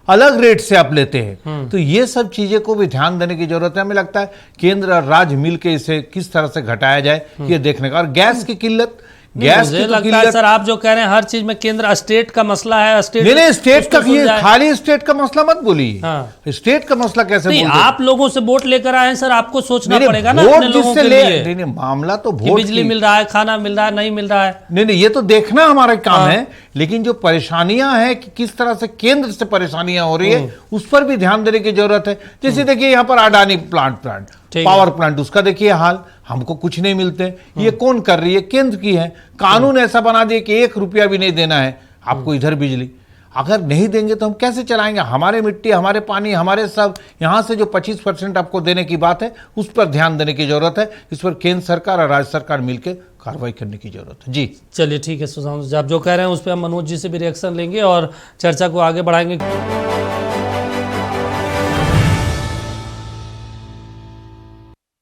अलग रेट से आप लेते हैं। तो ये सब चीजें को भी ध्यान देने की जरूरत है। हमें लगता है केंद्र और राज्य मिलकर इसे किस तरह से घटाया जाए, ये देखने का। और गैस की किल्लत, गैस मुझे की तो लगता है सर, आप जो कह रहे हैं हर चीज में केंद्र, स्टेट का मसला है, स्टेट नहीं, स्टेट का, ये खाली स्टेट का मसला मत बोलिए। स्टेट का मसला कैसे नहीं, बोलते? आप लोगों से वोट लेकर आए हैं सर, आपको सोचना नहीं, पड़ेगा ना वोट अपने लोगों जिससे के ले, लिए। नहीं, मामला तो कि वोट बिजली की। मिल रहा है, खाना मिल रहा है, नहीं मिल रहा है। नहीं, ये तो देखना हमारा काम है, लेकिन जो परेशानियां हैं कि किस तरह से केंद्र से परेशानियां हो रही है, उस पर भी ध्यान देने की जरूरत है। जैसे देखिए यहाँ पर अडानी प्लांट पावर प्लांट, उसका देखिए हाल, हमको कुछ नहीं मिलते। ये कौन कर रही है? केंद्र की है। कानून ऐसा बना दिए कि 1 रुपया भी नहीं देना है आपको इधर बिजली। अगर नहीं देंगे तो हम कैसे चलाएंगे? हमारे मिट्टी, हमारे पानी, हमारे सब, यहाँ से जो 25% आपको देने की बात है, उस पर ध्यान देने की जरूरत है। इस पर केंद्र सरकार और राज्य सरकार मिलकर कार्रवाई करने की जरूरत है। जी चलिए ठीक है सुशांत जी, आप जो कह रहे हैं उस पर हम मनोज जी से भी रिएक्शन लेंगे और चर्चा को आगे बढ़ाएंगे।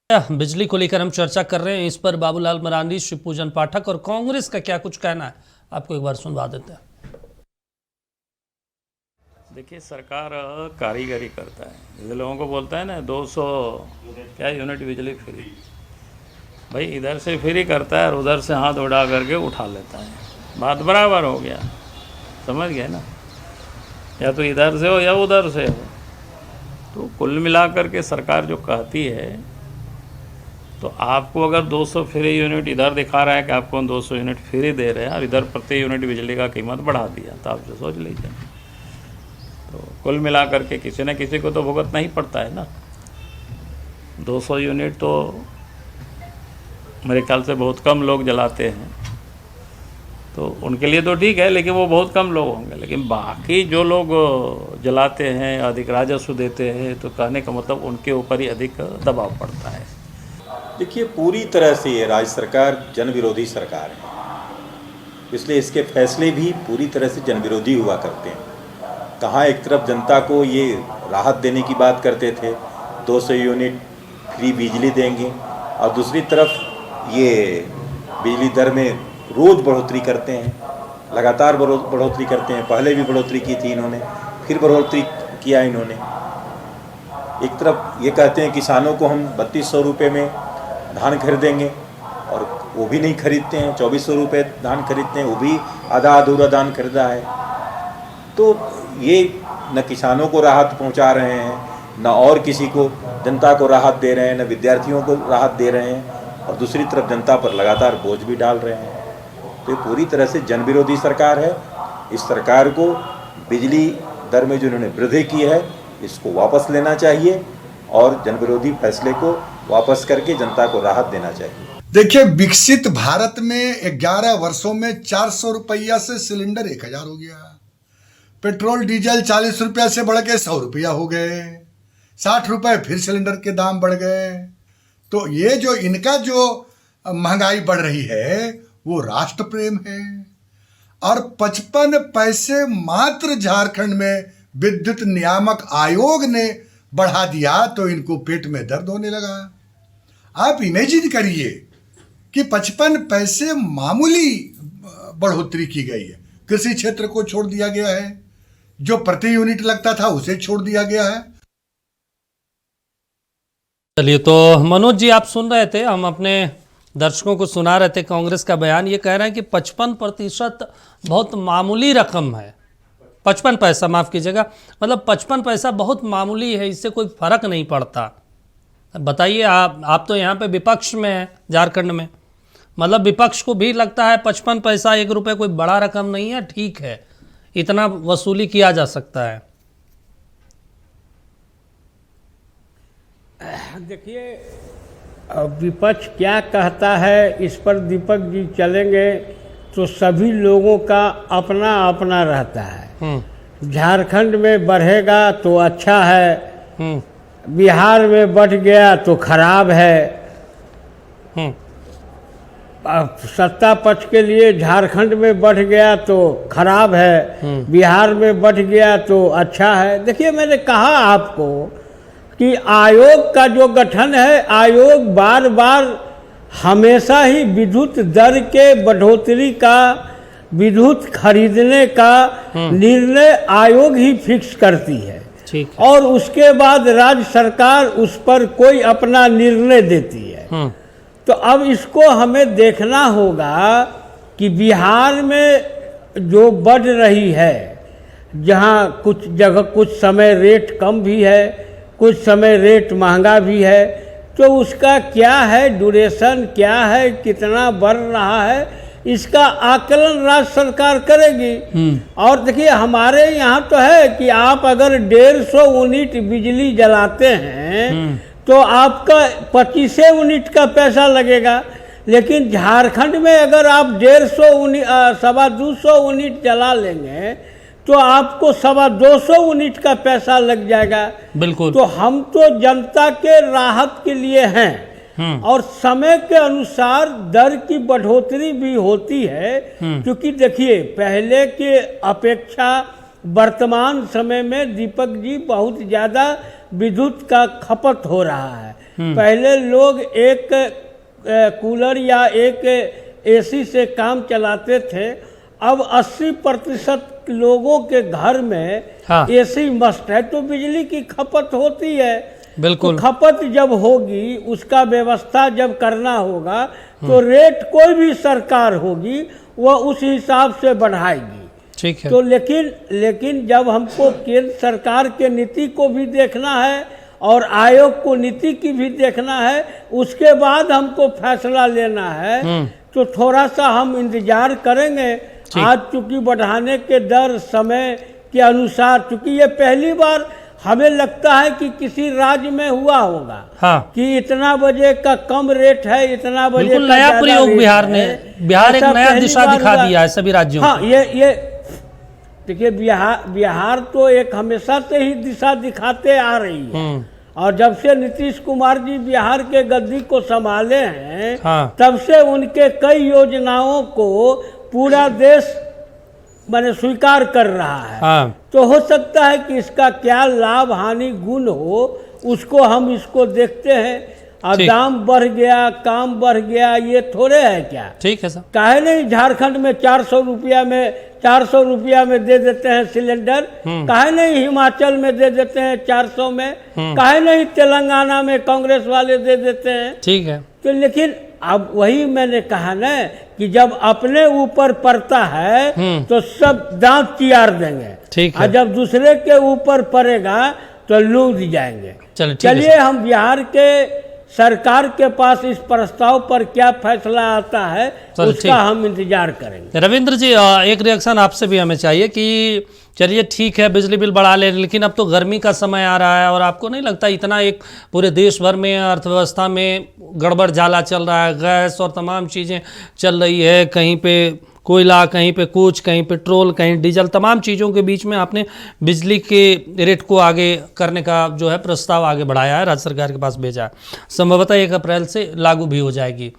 बिजली को लेकर हम चर्चा कर रहे हैं, इस पर बाबूलाल मरांडी, शिवपूजन पाठक और कांग्रेस का क्या कुछ कहना है, आपको एक बार सुनवा देते हैं। देखिए, सरकार कारीगरी करता है, जैसे लोगों को बोलता है ना 200 क्या यूनिट बिजली फ्री, भाई इधर से फ्री करता है और उधर से हाथ उड़ा करके उठा लेता है, बात बराबर हो गया, समझ गए ना? या तो इधर से हो या उधर से हो। तो कुल मिलाकर के सरकार जो कहती है, तो आपको अगर 200 फ्री यूनिट इधर दिखा रहा है कि आपको 200 यूनिट फ्री दे रहे हैं और इधर प्रति यूनिट बिजली का कीमत बढ़ा दिया, तो आप जो सोच लीजिए। तो कुल मिला करके किसी न किसी को तो भुगतना ही पड़ता है ना। 200 यूनिट तो मेरे ख्याल से बहुत कम लोग जलाते हैं, तो उनके लिए तो ठीक है, लेकिन वो बहुत कम लोग होंगे। लेकिन बाकी जो लोग जलाते हैं, अधिक राजस्व देते हैं, तो कहने का मतलब उनके ऊपर ही अधिक दबाव पड़ता है। देखिए, पूरी तरह से ये राज्य सरकार जन विरोधी सरकार है, इसलिए इसके फैसले भी पूरी तरह से जन विरोधी हुआ करते हैं। कहाँ एक तरफ जनता को ये राहत देने की बात करते थे, 200 यूनिट फ्री बिजली देंगे, और दूसरी तरफ ये बिजली दर में रोज़ बढ़ोतरी करते हैं, लगातार बढ़ोतरी करते हैं। पहले भी बढ़ोतरी की थी इन्होंने, फिर बढ़ोतरी किया इन्होंने। एक तरफ ये कहते हैं किसानों को हम 3200 रुपये में धान खरीदेंगे, और वो भी नहीं खरीदते हैं। 2400 रुपये धान खरीदते हैं, वो भी आधा अधूरा धान खरीदा है। तो ये न किसानों को राहत पहुंचा रहे हैं, न और किसी को, जनता को राहत दे रहे हैं, न विद्यार्थियों को राहत दे रहे हैं, और दूसरी तरफ जनता पर लगातार बोझ भी डाल रहे हैं। तो ये पूरी तरह से जन विरोधी सरकार है। इस सरकार को बिजली दर में जो इन्होंने वृद्धि की है, इसको वापस लेना चाहिए और जन विरोधी फैसले को वापस करके जनता को राहत देना चाहिए। देखिए, विकसित भारत में 11 वर्षों में 400 रुपया से सिलेंडर 1000 हो गया। पेट्रोल डीजल 40 रुपया से बढ़ के 100 रुपया हो गए। 60 रुपये फिर सिलेंडर के दाम बढ़ गए। तो ये जो इनका जो महंगाई बढ़ रही है वो राष्ट्र प्रेम है। और 55 पैसे मात्र झारखंड में विद्युत नियामक आयोग ने बढ़ा दिया तो इनको पेट में दर्द होने लगा। आप इमेजिन करिए कि 55 पैसे मामूली बढ़ोतरी की गई है। कृषि क्षेत्र को छोड़ दिया गया है, जो प्रति यूनिट लगता था उसे छोड़ दिया गया है। चलिए, तो मनोज जी आप सुन रहे थे, हम अपने दर्शकों को सुना रहे थे कांग्रेस का बयान। ये कह रहे हैं कि 55% बहुत मामूली रकम है। 55 पैसा, माफ़ कीजिएगा, मतलब 55 पैसा बहुत मामूली है, इससे कोई फर्क नहीं पड़ता। बताइए, आप तो यहाँ पे विपक्ष में हैं झारखंड में, मतलब विपक्ष को भी लगता है 55 पैसा 1 रुपये कोई बड़ा रकम नहीं है, ठीक है, इतना वसूली किया जा सकता है। देखिए, विपक्ष क्या कहता है इस पर दीपक जी चलेंगे तो सभी लोगों का अपना अपना रहता है। झारखंड में बढ़ेगा तो अच्छा है, बिहार में बढ़ गया तो खराब है। सत्ता पक्ष के लिए झारखंड में बढ़ गया तो खराब है, बिहार में बढ़ गया तो अच्छा है। देखिए, मैंने कहा आपको कि आयोग का जो गठन है, आयोग बार बार हमेशा ही विद्युत दर के बढ़ोतरी का, विद्युत खरीदने का निर्णय आयोग ही फिक्स करती है, ठीक। और उसके बाद राज्य सरकार उस पर कोई अपना निर्णय देती है। तो अब इसको हमें देखना होगा कि बिहार में जो बढ़ रही है, जहाँ कुछ जगह कुछ समय रेट कम भी है, कुछ समय रेट महंगा भी है, तो उसका क्या है ड्यूरेशन, क्या है, कितना बढ़ रहा है, इसका आकलन राज्य सरकार करेगी। और देखिए, हमारे यहाँ तो है कि आप अगर 150 यूनिट बिजली जलाते हैं तो आपका 25 यूनिट का पैसा लगेगा, लेकिन झारखंड में अगर आप 150-250 यूनिट जला लेंगे तो आपको 250 यूनिट का पैसा लग जाएगा। बिल्कुल। तो हम तो जनता के राहत के लिए हैं, और समय के अनुसार दर की बढ़ोतरी भी होती है, क्योंकि देखिए, पहले के अपेक्षा वर्तमान समय में दीपक जी बहुत ज़्यादा विद्युत का खपत हो रहा है। पहले लोग एक कूलर या एक एसी से काम चलाते थे, अब 80% लोगों के घर में एसी मस्ट है, तो बिजली की खपत होती है। बिल्कुल। तो खपत जब होगी, उसका व्यवस्था जब करना होगा, तो रेट कोई भी सरकार होगी वह उस हिसाब से बढ़ाएगी, ठीक है। तो लेकिन जब हमको केंद्र सरकार के नीति को भी देखना है और आयोग को नीति की भी देखना है, उसके बाद हमको फैसला लेना है, तो थोड़ा सा हम इंतजार करेंगे। आज चूंकि बढ़ाने के दर समय के अनुसार, चूंकि ये पहली बार हमें लगता है कि किसी राज्य में हुआ होगा कि इतना बजे का कम रेट है, इतना बजे बिल्कुल नया प्रयोग बिहार ने, बिहार एक नया दिशा दिखा दिया है सभी राज्यों। हाँ, ये देखिए, बिहार तो एक हमेशा से ही दिशा दिखाते आ रही है, और जब से नीतीश कुमार जी बिहार के गद्दी को संभाले हैं, तब से उनके कई योजनाओं को पूरा देश मैंने स्वीकार कर रहा है। तो हो सकता है कि इसका क्या लाभ हानि गुण हो, उसको हम इसको देखते हैं। अब दाम बढ़ गया, काम बढ़ गया, ये थोड़े है क्या? ठीक है सर। काहे नहीं झारखंड में 400 रुपया में दे देते हैं सिलेंडर, काहे नहीं हिमाचल में दे देते हैं 400 में, काहे नहीं तेलंगाना में कांग्रेस वाले दे देते हैं, ठीक है। तो लेकिन अब वही मैंने कहा ना कि जब अपने ऊपर पड़ता है तो सब दांत चियार देंगे, ठीक है। और जब दूसरे के ऊपर पड़ेगा तो लूट जाएंगे। चलिए, हम बिहार के सरकार के पास इस प्रस्ताव पर क्या फैसला आता है उसका हम इंतजार करेंगे। रविंद्र जी, एक रिएक्शन आपसे भी हमें चाहिए कि चलिए ठीक है बिजली बिल बढ़ा ले, लेकिन अब तो गर्मी का समय आ रहा है, और आपको नहीं लगता इतना एक पूरे देश भर में अर्थव्यवस्था में गड़बड़ झाला चल रहा है, गैस और तमाम चीज़ें चल रही है, कहीं पे कोयला, कहीं पे कुछ, कहीं पेट्रोल, कहीं डीजल, तमाम चीज़ों के बीच में आपने बिजली के रेट को आगे करने का जो है प्रस्ताव आगे बढ़ाया है, राज्य सरकार के पास भेजा है, संभवतः 1 अप्रैल से लागू भी हो जाएगी।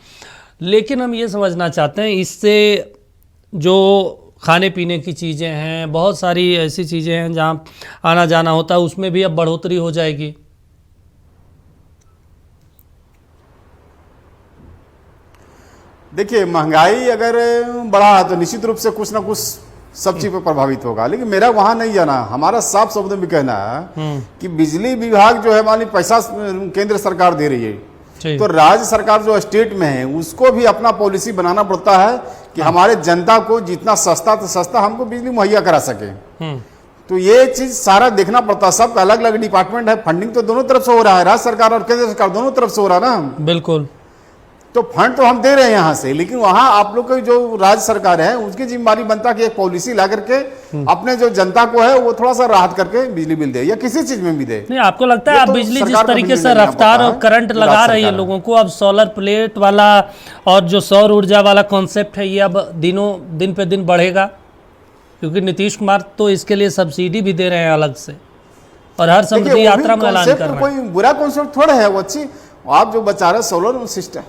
लेकिन हम ये समझना चाहते हैं, इससे जो खाने पीने की चीज़ें हैं, बहुत सारी ऐसी चीज़ें हैं जहाँ आना जाना होता है, उसमें भी अब बढ़ोतरी हो जाएगी। देखिए, महंगाई अगर बढ़ा तो निश्चित रूप से कुछ ना कुछ सब चीज पर प्रभावित होगा, लेकिन मेरा वहां नहीं जाना। हमारा साफ शब्दों में कहना है कि बिजली विभाग जो है मान पैसा केंद्र सरकार दे रही है, तो राज्य सरकार जो स्टेट में है उसको भी अपना पॉलिसी बनाना पड़ता है कि हमारे जनता को जितना सस्ता तो सस्ता हमको बिजली मुहैया करा सके। तो ये चीज सारा देखना पड़ता है, सब अलग अलग डिपार्टमेंट है, फंडिंग तो दोनों तरफ से हो रहा है, राज्य सरकार और केंद्र सरकार दोनों तरफ से हो रहा है ना। बिल्कुल। तो फंड तो हम दे रहे हैं यहाँ से, लेकिन वहाँ आप लोग की जो राज्य सरकार है उसकी जिम्मेदारी बनता है कि एक पॉलिसी ला करके अपने जो जनता को है वो थोड़ा सा राहत करके बिजली बिल दे या किसी चीज में भी दे। नहीं, आपको लगता है ये आप तो बिजली जिस सरकार को तरीके बिजली से लेना रफ्तार पड़ता और है, करंट जो लगा राज्य रही है सरकार लोगों को, अब सोलर प्लेट वाला और जो सौर ऊर्जा वाला कॉन्सेप्ट है ये अब दिन पे दिन बढ़ेगा, क्योंकि नीतीश कुमार तो इसके लिए सब्सिडी भी दे रहे हैं अलग से और हर समृद्धि यात्रा में ऐलान कर रहे हैं। कोई बुरा कॉन्सेप्ट थोड़ा है वो, अच्छी आप जो बचा रहे सोलर सिस्टम,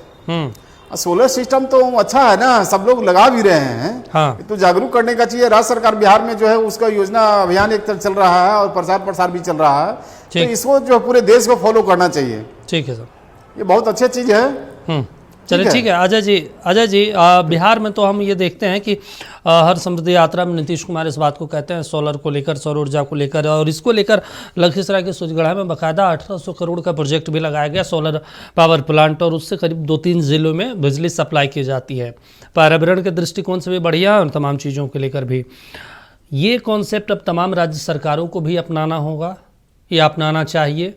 सोलर सिस्टम तो अच्छा है ना, सब लोग लगा भी रहे हैं। हाँ। तो जागरूक करने का चाहिए। राज्य सरकार बिहार में जो है उसका योजना अभियान एक तरफ चल रहा है और प्रचार प्रसार भी चल रहा है, तो इसको जो पूरे देश को फॉलो करना चाहिए। ठीक है सर, ये बहुत अच्छी चीज है। चलिए ठीक है। अजय जी बिहार में तो हम ये देखते हैं कि हर समृद्धि यात्रा में नीतीश कुमार इस बात को कहते हैं, सोलर को लेकर, सौर ऊर्जा को लेकर, और इसको लेकर लखीसराय के सुजगढ़ा में बाकायदा 1800 करोड़ का प्रोजेक्ट भी लगाया गया, सोलर पावर प्लांट, और उससे करीब 2-3 जिलों में बिजली सप्लाई की जाती है। पर्यावरण के दृष्टिकोण से भी बढ़िया और तमाम चीज़ों को लेकर भी। ये कॉन्सेप्ट अब तमाम राज्य सरकारों को भी अपनाना होगा या अपनाना चाहिए?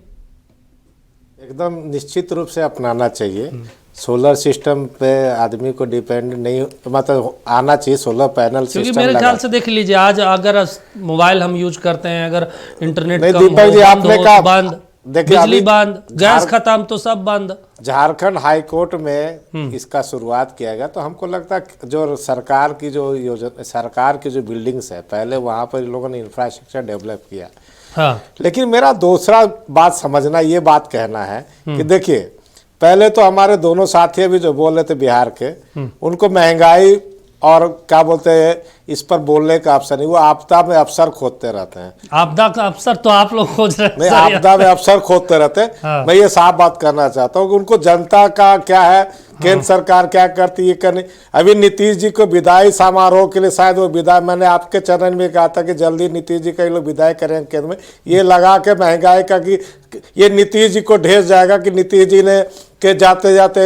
एकदम निश्चित रूप से अपनाना चाहिए। सोलर सिस्टम पे आदमी को डिपेंड नहीं, मतलब आना चाहिए सोलर पैनल सिस्टम। क्योंकि मेरे ख्याल से देख लीजिए, आज अगर मोबाइल हम यूज करते हैं, अगर इंटरनेट नहीं, कम दीपक हो, जी, आपने बंद कहा हो, बंद, देखिए बिजली अभी बंद, गैस खत्म तो सब बंद। झारखंड हाई कोर्ट में इसका शुरुआत किया गया, तो हमको लगता है जो सरकार की जो योजना, सरकार की जो बिल्डिंग्स है, पहले वहाँ पर इन लोगों ने इंफ्रास्ट्रक्चर डेवलप किया। हाँ। लेकिन मेरा दूसरा बात समझना, ये बात कहना है कि देखिए, पहले तो हमारे दोनों साथी अभी जो बोल रहे थे बिहार के, उनको महंगाई और क्या बोलते हैं इस पर बोलने का अवसर नहीं, वो आपदा में अवसर खोजते रहते हैं। आपदा का अवसर तो आप लोग खोज रहे हैं। नहीं, आपदा में अवसर खोजते रहते हैं। हाँ। मैं ये साफ बात करना चाहता हूँ कि उनको जनता का क्या है, केंद्र सरकार क्या करती है करनी। अभी नीतीश जी को विदाई समारोह के लिए शायद वो विदाई, मैंने आपके चरण में कहा था कि जल्दी नीतीश जी का ये लोग विदाई करेंगे केंद्र में, ये लगा के महंगाई का कि ये नीतीश जी को ढेस जाएगा कि नीतीश जी ने के जाते जाते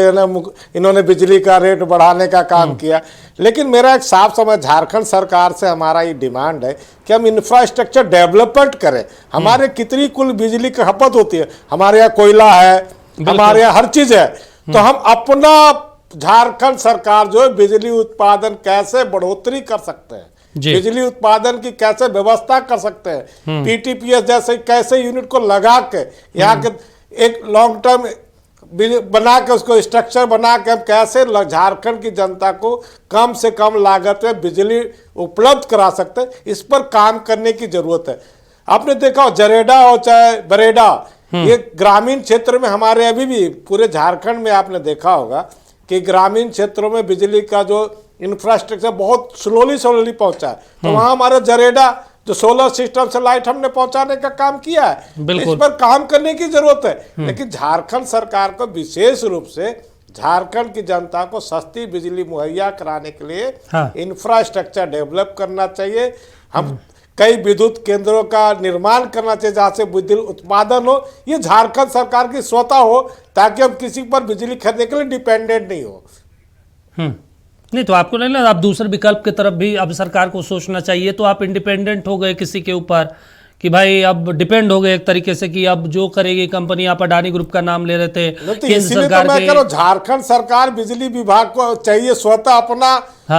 इन्होंने बिजली का रेट बढ़ाने का काम किया। लेकिन मेरा एक साफ समझ, झारखंड सरकार से हमारा ये डिमांड है कि हम इंफ्रास्ट्रक्चर डेवलपमेंट करें। हमारे कितनी कुल बिजली की खपत होती है, हमारे यहाँ कोयला है, हमारे यहाँ हर चीज है, तो हम अपना झारखंड सरकार जो है बिजली उत्पादन कैसे बढ़ोतरी कर सकते हैं, बिजली उत्पादन की कैसे व्यवस्था कर सकते हैं, पीटीपीएस जैसे कैसे यूनिट को लगा के यहाँ के एक लॉन्ग टर्म बना के उसको स्ट्रक्चर बना के हम कैसे झारखंड की जनता को कम से कम लागत में बिजली उपलब्ध करा सकते हैं, इस पर काम करने की जरूरत है। आपने देखा जरेडा और चाहे बरेडा, ये ग्रामीण क्षेत्र में हमारे अभी भी पूरे झारखंड में आपने देखा होगा कि ग्रामीण क्षेत्रों में बिजली का जो इंफ्रास्ट्रक्चर बहुत स्लोली पहुंचा है। तो वहां हमारे जरेडा जो सोलर सिस्टम से लाइट हमने पहुंचाने का काम किया है, इस पर काम करने की जरूरत है। लेकिन झारखंड सरकार को विशेष रूप से झारखंड की जनता को सस्ती बिजली मुहैया कराने के लिए इंफ्रास्ट्रक्चर डेवलप करना चाहिए। हम कई विद्युत केंद्रों का निर्माण करना चाहिए जहाँ से बिजली उत्पादन हो, ये झारखंड सरकार की स्वतः हो, ताकि हम किसी पर बिजली खरीदने के लिए डिपेंडेंट नहीं हो। नहीं तो आपको नहीं लगा, आप दूसरे विकल्प की तरफ भी अब सरकार को सोचना चाहिए। तो आप इंडिपेंडेंट हो गए किसी के ऊपर कि भाई अब डिपेंड हो गए एक तरीके से कि अब जो करेगी कंपनी, आप अडानी ग्रुप का नाम ले रहे थे, केंद्र सरकार तो मैं कह रहा हूं, झारखंड सरकार बिजली विभाग को चाहिए स्वतः अपना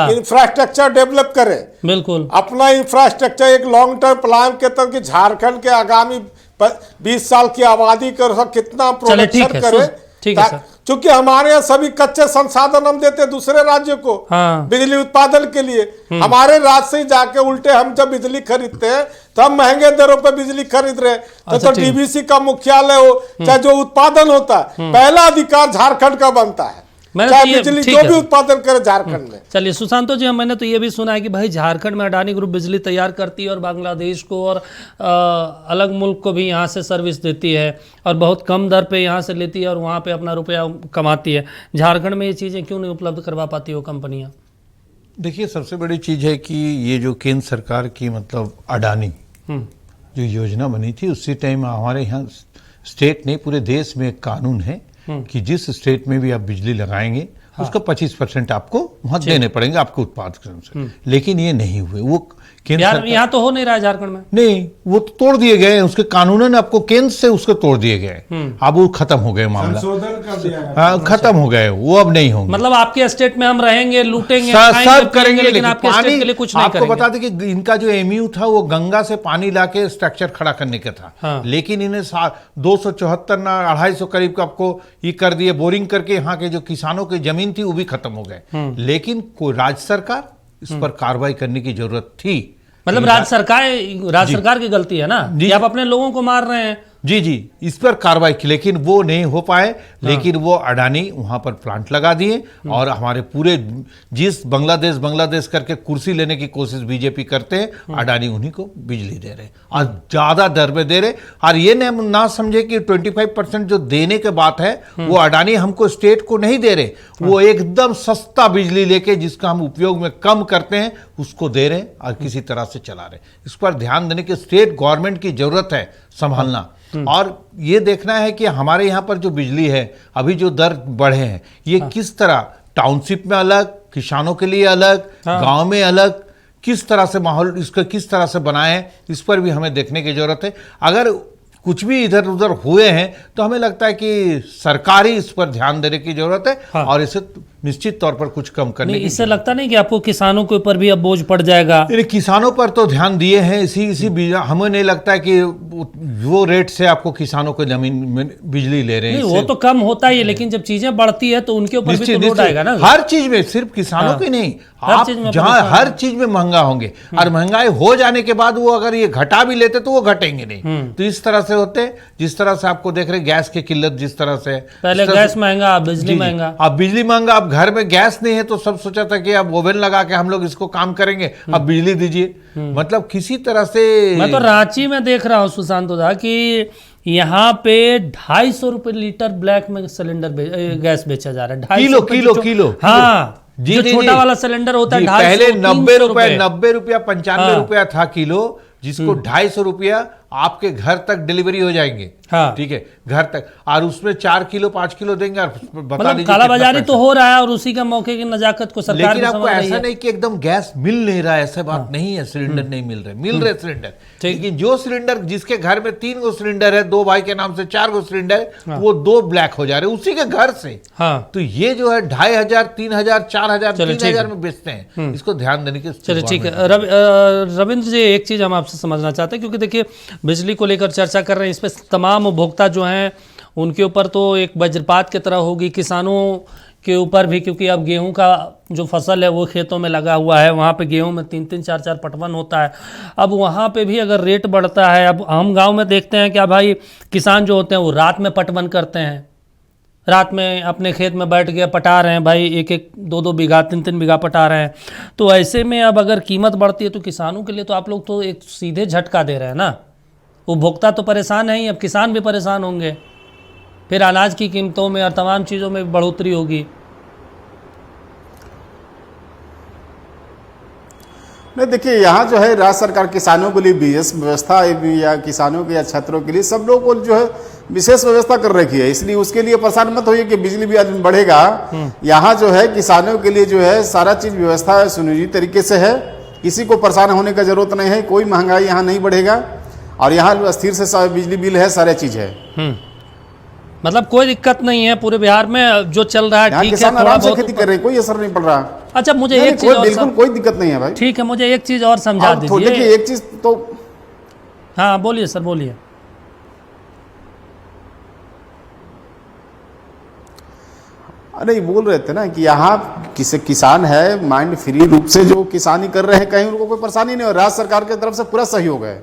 इंफ्रास्ट्रक्चर डेवलप करे। बिल्कुल, अपना इंफ्रास्ट्रक्चर एक लॉन्ग टर्म प्लान के तहत कि झारखंड के आगामी 20 साल की आबादी कर कितना प्रोडक्शन करे। ठीक है सर, क्योंकि हमारे यहाँ सभी कच्चे संसाधन हम देते हैं दूसरे राज्यों को बिजली उत्पादन के लिए। हमारे राज्य से जाके उल्टे हम जब बिजली खरीदते हैं तो हम महंगे दरों पर बिजली खरीद रहे हैं। तो डीवीसी का मुख्यालय हो चाहे जो उत्पादन होता है, पहला अधिकार झारखंड का बनता है, चाहे बिजली जो भी उत्पादन करे झारखंड में। चलिए सुशांतो जी, मैंने तो ये भी सुना है कि भाई झारखंड में अडानी ग्रुप बिजली तैयार करती है और बांग्लादेश को और अलग मुल्क को भी यहाँ से सर्विस देती है और बहुत कम दर पे यहाँ से लेती है और वहाँ पे अपना रुपया कमाती है। झारखंड में ये चीज़ें क्यों नहीं उपलब्ध करवा पाती हो कंपनियाँ? देखिए, सबसे बड़ी चीज़ है कि ये जो केंद्र सरकार की मतलब अडानी जो योजना बनी थी, उसी टाइम हमारे यहाँ स्टेट नहीं पूरे देश में एक कानून है कि जिस स्टेट में भी आप बिजली लगाएंगे उसका 25% आपको वहां देने पड़ेंगे आपके उत्पादन से। लेकिन ये नहीं हुए, वो केंद्र यहाँ तो हो नहीं रहा है झारखंड में, नहीं, वो तो तोड़ दिए गए, उसके कानूनन आपको केंद्र से उसको तोड़ दिए गए। अब वो खत्म हो गए मामला, हाँ खत्म हो गए, वो अब नहीं होंगे। मतलब आपके स्टेट में हम रहेंगे, लूटेंगे, सब करेंगे, लेकिन आपके स्टेट के लिए कुछ नहीं आपको करेंगे। बता दें कि इनका जो एमयू था वो गंगा से पानी लाके स्ट्रक्चर खड़ा करने का था। हाँ। लेकिन इन्हें 274 ना 250 करीब का आपको ये कर दिए, बोरिंग करके यहाँ के जो किसानों की जमीन थी वो भी खत्म हो गए। लेकिन कोई राज्य सरकार इस पर कार्रवाई करने की जरूरत थी। मतलब राज्य सरकार की गलती है ना कि आप अपने लोगों को मार रहे हैं। जी जी, इस पर कार्रवाई की, लेकिन वो नहीं हो पाए। लेकिन वो अडानी वहां पर प्लांट लगा दिए और हमारे पूरे जिस बांग्लादेश करके कुर्सी लेने की कोशिश बीजेपी करते हैं, अडानी उन्हीं को बिजली दे रहे और ज्यादा दर में दे रहे। और ये ना समझे कि 25% जो देने के बात है वो अडानी हमको स्टेट को नहीं दे रहे, वो एकदम सस्ता बिजली लेके जिसका हम उपयोग में कम करते हैं उसको दे रहे और किसी तरह से चला रहे। इस पर ध्यान देने की स्टेट गवर्नमेंट की जरूरत है, संभालना। और ये देखना है कि हमारे यहाँ पर जो बिजली है अभी जो दर बढ़े हैं ये किस तरह, टाउनशिप में अलग, किसानों के लिए अलग, गांव में अलग, किस तरह से माहौल इसको किस तरह से बनाए, इस पर भी हमें देखने की जरूरत है। अगर कुछ भी इधर उधर हुए हैं तो हमें लगता है कि सरकार ही इस पर ध्यान देने की जरूरत है और इसे निश्चित तौर पर कुछ कम करने की। इससे लगता नहीं कि आपको किसानों के ऊपर भी अब बोझ पड़ जाएगा? किसानों पर तो ध्यान दिए हैं, हमें नहीं लगता है कि वो रेट से आपको किसानों को जमीन में बिजली ले रहे हैं। वो तो कम होता ही है, लेकिन जब चीजें बढ़ती है तो उनके ऊपर भी तो लोड आएगा ना। हर चीज में, सिर्फ किसानों की नहीं, आप जहां हर चीज में महंगा होंगे और महंगाई हो जाने के बाद वो अगर ये घटा भी लेते तो वो घटेंगे नहीं। तो इस तरह से होते, जिस तरह से आपको देख रहे गैस की किल्लत, जिस तरह से पहले गैस महंगा, अब बिजली महंगा। अब बिजली महंगा, अब घर में गैस नहीं है तो सब सोचा था कि अब ओवन लगा के हम लोग इसको काम करेंगे, अब बिजली दीजिए। मतलब किसी तरह से मैं तो रांची में देख रहा हूँ सुशांत दा कि यहाँ पे 250 रुपए लीटर ब्लैक में सिलेंडर गैस बेचा जा रहा है। किलो। हाँ, जो छोटा वाला सिलेंडर होता है पहले 90 रुपया 95 रुपया था किलो, जिसको 250 रुपया आपके घर तक डिलीवरी हो जाएंगे। हाँ। ठीक है, घर तक, और उसमें 4 किलो 5 किलो देंगे और बता दीजिए कालाबाजारी तो हो रहा है और उसी का मौके की नजाकत को सरकार। लेकिन आपको ऐसा नहीं कि एकदम गैस मिल नहीं रहा है, ऐसा बात नहीं है, सिलेंडर नहीं मिल रहे सिलेंडर। लेकिन जो सिलेंडर जिसके घर में 3 गो सिलेंडर है, 2 भाई के नाम से 4 गो सिलेंडर, वो 2 ब्लैक हो जा रहे उसी के घर से। तो ये जो है 2500, 3000, 4000, 3000 में बेचते हैं, इसको ध्यान देने की। चलिए ठीक है रविंद्र जी, एक चीज हम आपसे समझना चाहते हैं, क्योंकि देखिए बिजली को लेकर चर्चा कर रहे हैं, इस पर तमाम उपभोक्ता जो हैं उनके ऊपर तो एक वज्रपात की तरह होगी, किसानों के ऊपर भी, क्योंकि अब गेहूं का जो फसल है वो खेतों में लगा हुआ है, वहाँ पे गेहूं में 3-3, 4-4 पटवन होता है। अब वहाँ पे भी अगर रेट बढ़ता है, अब हम गांव में देखते हैं कि भाई किसान जो होते हैं वो रात में पटवन करते हैं, रात में अपने खेत में बैठ गए पटा रहे हैं भाई, 1-1, 2-2 बीघा, 3-3 बीघा पटा रहे हैं। तो ऐसे में अब अगर कीमत बढ़ती है तो किसानों के लिए तो आप लोग तो एक सीधे झटका दे रहे हैं ना। उपभोक्ता तो परेशान है ही, अब किसान भी परेशान होंगे, फिर अनाज की कीमतों में और तमाम चीज़ों में बढ़ोतरी होगी। नहीं, देखिए यहाँ जो है राज्य सरकार किसानों के लिए विशेष व्यवस्था या किसानों के या छात्रों के लिए सब लोगों को जो है विशेष व्यवस्था कर रखी है, इसलिए उसके लिए परेशान मत होइए कि बिजली भी आज बढ़ेगा। यहाँ जो है किसानों के लिए जो है सारा चीज व्यवस्था सुनियोजित तरीके से है, किसी को परेशान होने का जरूरत नहीं है, कोई महंगाई यहाँ नहीं बढ़ेगा और यहाँ स्थिर से बिजली बिल है, सारे चीज है। मतलब कोई दिक्कत नहीं है पूरे बिहार में, जो चल रहा है ठीक है, किसान आराम से खेती कर रहे हैं, कोई असर नहीं पड़ रहा। अच्छा, मुझे एक चीज बिल्कुल कोई दिक्कत नहीं है भाई। ठीक है, मुझे एक चीज और समझा दीजिए। देखिए एक चीज तो, हाँ बोलिए सर, बोलिए। अरे बोल रहे थे ना कि यहाँ किसी किसान है माइंड फ्री रूप से जो किसानी कर रहे हैं, कहीं उनको कोई परेशानी नहीं हो, राज्य सरकार की तरफ से पूरा सहयोग है।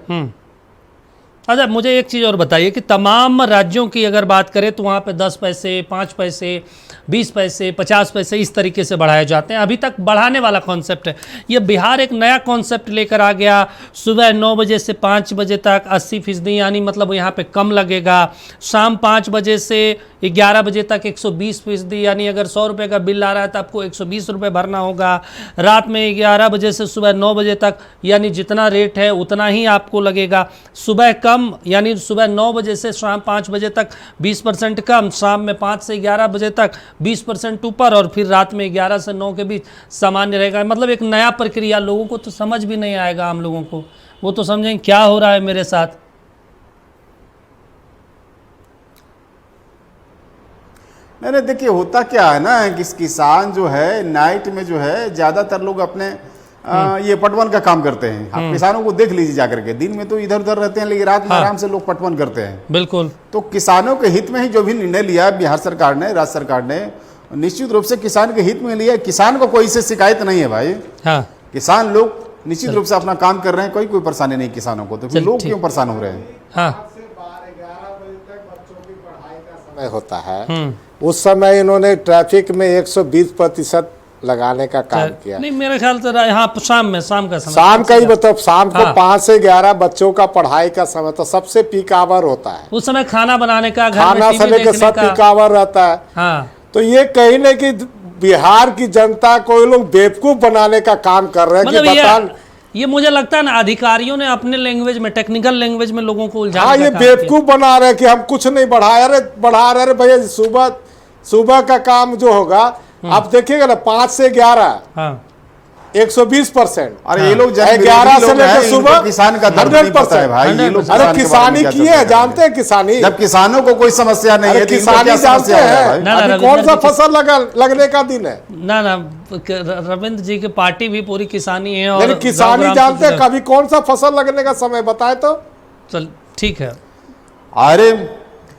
अच्छा, मुझे एक चीज़ और बताइए कि तमाम राज्यों की अगर बात करें तो वहाँ पे 10 पैसे, 5 पैसे, 20 पैसे, 50 पैसे इस तरीके से बढ़ाए जाते हैं। अभी तक बढ़ाने वाला कॉन्सेप्ट है, ये बिहार एक नया कॉन्सेप्ट लेकर आ गया। सुबह 9 बजे से 5 बजे तक 80%, यानी मतलब यहाँ पे कम लगेगा। शाम 5 बजे से 11 बजे तक 120%, यानी अगर 100 रुपये का बिल आ रहा है तो आपको 120 रुपये भरना होगा। रात में 11 बजे से सुबह 9 बजे तक, यानी जितना रेट है उतना ही आपको लगेगा। सुबह कम, यानी सुबह 9 बजे से शाम 5 बजे तक 20% कम, शाम में 5 से 11 बजे तक 20% ऊपर और फिर रात में 11 से 9 के बीच सामान्य रहेगा। मतलब एक नया प्रक्रिया, लोगों को तो समझ भी नहीं आएगा, आम लोगों को, वो तो समझेंगे क्या हो रहा है मेरे साथ। नहीं देखिए होता क्या है ना कि किसान जो है नाइट में जो है ज्यादातर लोग अपने ये पटवन का काम करते हैं। आप किसानों को देख लीजिए जाकर के, दिन में तो इधर उधर रहते हैं लेकिन रात में आराम से लोग पटवन करते हैं। बिल्कुल। तो किसानों के हित में ही जो भी निर्णय लिया है बिहार सरकार ने, राज्य सरकार ने, निश्चित रूप से किसान के हित में लिया। किसान को कोई से शिकायत नहीं है भाई। हाँ। किसान लोग निश्चित रूप से अपना काम कर रहे हैं, कोई परेशानी नहीं किसानों को। तो फिर लोग क्यों परेशान हो रहे हैं? हाँ। होता है उस समय इन्होंने ट्रैफिक में 120% लगाने का काम किया। नहीं मेरे ख्याल से यहाँ शाम का समय, शाम का ही मतलब शाम को 5 से 11 बच्चों का पढ़ाई का समय तो सबसे पीक आवर होता है। उस समय खाना बनाने का, खाना समय का सब पीक आवर रहता है। हाँ। तो ये कहीं न कि बिहार की जनता को ये लोग बेवकूफ बनाने का काम कर रहे हैं। मतलब ये मुझे लगता है ना अधिकारियों ने अपने लैंग्वेज में, टेक्निकल लैंग्वेज में लोगों को उलझाने का ये बेवकूफ बना रहे हैं कि हम कुछ नहीं बढ़ा रहे भैया। सुबह का काम जो होगा आप देखिएगा ना 5 से 11 120%। अरे ये लोग 11 से लेकर सुबह किसान का दर्द नहीं पता है भाई। ये लोग अरे किसानी की है, जानते हैं किसानी। जब किसानों को कोई समस्या नहीं है, किसानी जानते हैं कौन सा फसल लगने का दिन है। ना रविंद्र जी की पार्टी भी पूरी किसानी है और किसानी जानते हैं कभी कौन सा फसल लगने का समय बताए तो। चल ठीक है। अरे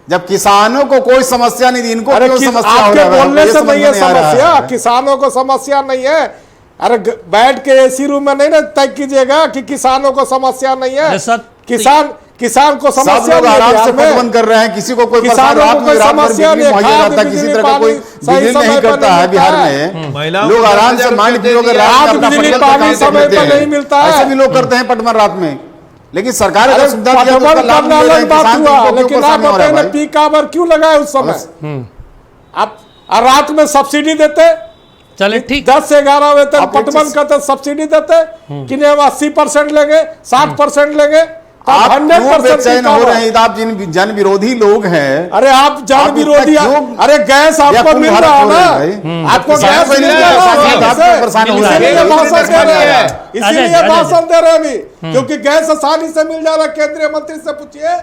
जब किसानों को कोई समस्या नहीं थी, इनको क्यों समस्या हो रहा है? बोलने से नहीं है समस्या, किसानों को समस्या नहीं है। अरे बैठ के एसी रूम में नहीं ना तय कीजिएगा कि किसानों को समस्या नहीं है। किसान को समस्या लोग आराम से पटवन कर रहे हैं, किसी को कोई किसानों को कोई समस्या नहीं है। किसी तरह का कोई बिजली नहीं करता है बिहार में। लोग आराम से माइंड फ्री होकर बिजली पानी समय पर नहीं मिलता है। ऐसे भी लोग करते हैं पटवन रात में, लेकिन सरकार अलग बात हुआ। लेकिन आप बताए पीक आवर क्यों लगाए उस समय? आप रात में सब्सिडी देते, चले ठीक 10 से 11 बजे तक पटवन करते, सब्सिडी देते कि नहीं हम 80% लेंगे, 60% लेंगे। आप 100% हो रहे हैं। आप जिन जन विरोधी लोग हैं, अरे आप जन विरोधी, अरे गैस आपको मिल रहा है ना, आपको गैस मिल रहा है, इसीलिए भाषण दे रहे अभी, क्योंकि गैस आसानी से मिल जा रहा। केंद्रीय मंत्री से पूछिए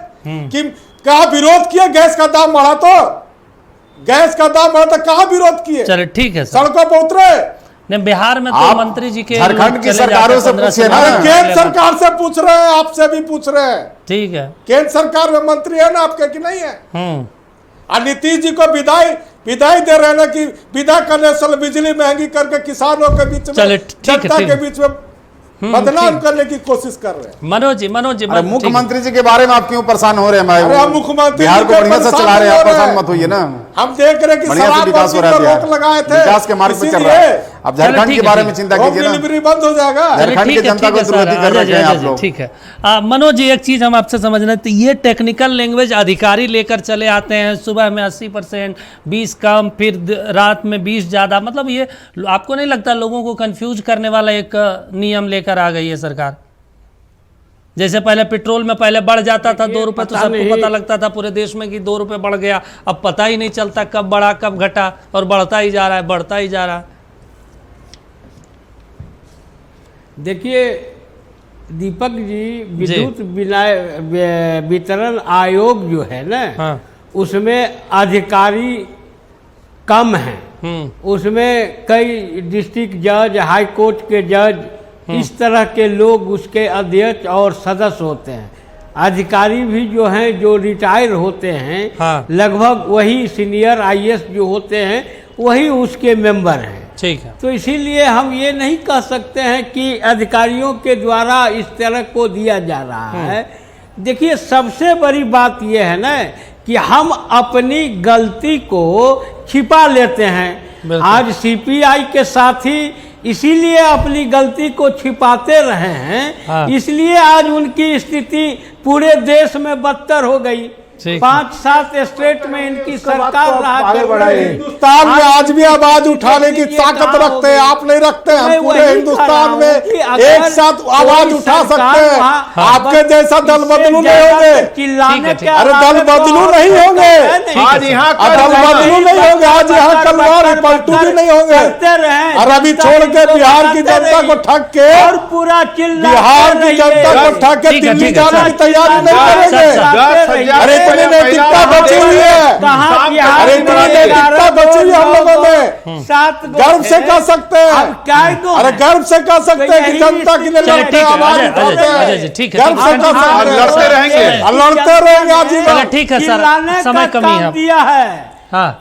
कि कहा विरोध किए, गैस का दाम बढ़ा तो कहा विरोध किए? चलो ठीक है, सड़कों पर उतरे नहीं। बिहार में तो मंत्री जी के झारखंड की सरकारों से पूछिए ना। केंद्र सरकार से पूछ रहे हैं, आपसे भी पूछ रहे हैं। ठीक है, केंद्र सरकार में मंत्री है ना आपके कि नहीं है? और नीतीश जी को विदाई दे रहे हैं ना कि विदा करने से बिजली महंगी करके किसानों के बीच में, जनता के बीच में बदनाम करने की कोशिश कर रहे हैं। मनोज जी मुख्यमंत्री जी के बारे में आप क्यों परेशान हो रहे हैं? अरे मुख्यमंत्री बिहार को बढ़िया से चला रहे हैं, आप परेशान मत होइए ना। हम देख रहे हैं कि बढ़िया से विकास हो रहा है, रोक लगाए थे, विकास के मार्ग पे चल रहा है। अब झारखंड के बारे में चिंता कीजिए ना, डिलीवरी बंद हो जाएगा। झारखंड की जनता को दुर्गति कर रहे हैं आप लोग। ठीक है मनोज जी, एक चीज हम आपसे समझना, तो ये टेक्निकल लैंग्वेज अधिकारी लेकर चले आते हैं, सुबह में 80%, 20 कम, फिर रात में 20 ज्यादा। मतलब ये आपको नहीं लगता लोगों को कंफ्यूज करने वाला एक नियम लेकर आ गई है सरकार? जैसे पहले पेट्रोल में पहले बढ़ जाता था 2 रुपए, तो सबको पता लगता था पूरे देश में कि 2 रुपए बढ़ गया। अब पता ही नहीं चलता कब बढ़ा कब घटा, और बढ़ता ही जा रहा है। देखिए दीपक जी, विद्युत वितरण आयोग जो है ना, उसमें अधिकारी कम हैं। उसमें कई डिस्ट्रिक्ट जज, हाई कोर्ट के जज, इस तरह के लोग उसके अध्यक्ष और सदस्य होते हैं। अधिकारी भी जो हैं, जो रिटायर होते हैं, लगभग वही सीनियर IAS जो होते हैं वही उसके मेंबर हैं। ठीक है। तो इसीलिए हम ये नहीं कह सकते हैं कि अधिकारियों के द्वारा इस तरह को दिया जा रहा है। देखिए सबसे बड़ी बात यह है ना कि हम अपनी गलती को छिपा लेते हैं। आज CPI के साथी इसीलिए अपनी गलती को छिपाते रहे हैं। इसलिए आज उनकी स्थिति पूरे देश में बदतर हो गई। ठीक। 5-7 स्टेट में इनकी सरकार रहा आगे करती बढ़ाइए। है। हिंदुस्तान में आज भी आवाज उठाने की ये ताकत कहा रखते हैं, होगी। आप नहीं रखते। मैं हम पूरे वही हिंदुस्तान कह रहा में हूं कि अगर एक साथ आवाज कोई उठा सरकार सकते हैं। वहां- आपके जैसा दल इससे बदलू नहीं ज्यादा होंगे। चिल्लाने ठीक है, के ठीक है। अरे अलावा दल तो बदलू और नहीं कोई होंगे। है नहीं। आज यहाँ और दल कर बदलू नहीं होंगे, आज यहाँ कलवार पलटू भी नहीं होंगे। करते रहे और अभी छोड़ के बिहार की जनता को ठग के, और पूरा चिल्ला बिहार की जनता को ठग के ठीक है, दिल्ली ठीक है, जाने सर। की तैयारी नहीं सर, करेंगे। सर, 10,000 अरे इतनी नैतिकता बची हुई है। कहाँ बिहार अरे में इतनी नैतिकता बची हुई है हम लोगों में। 7 गर्व से कह सकते हैं। अरे गर्व से कह सकते हैं कि जनता के लिए चलिए, लड़ते ठीक है, आवाज अजय, उठाते अजय, हैं। अजय जी, ठीक है, गर्व ठीक से है। कह सकते हैं। लड़ते रहेंगे। और लड़ते रहेंगे आजीवन। चलिए, ठीक है सर, समय कमी है अब। दिया है। हाँ।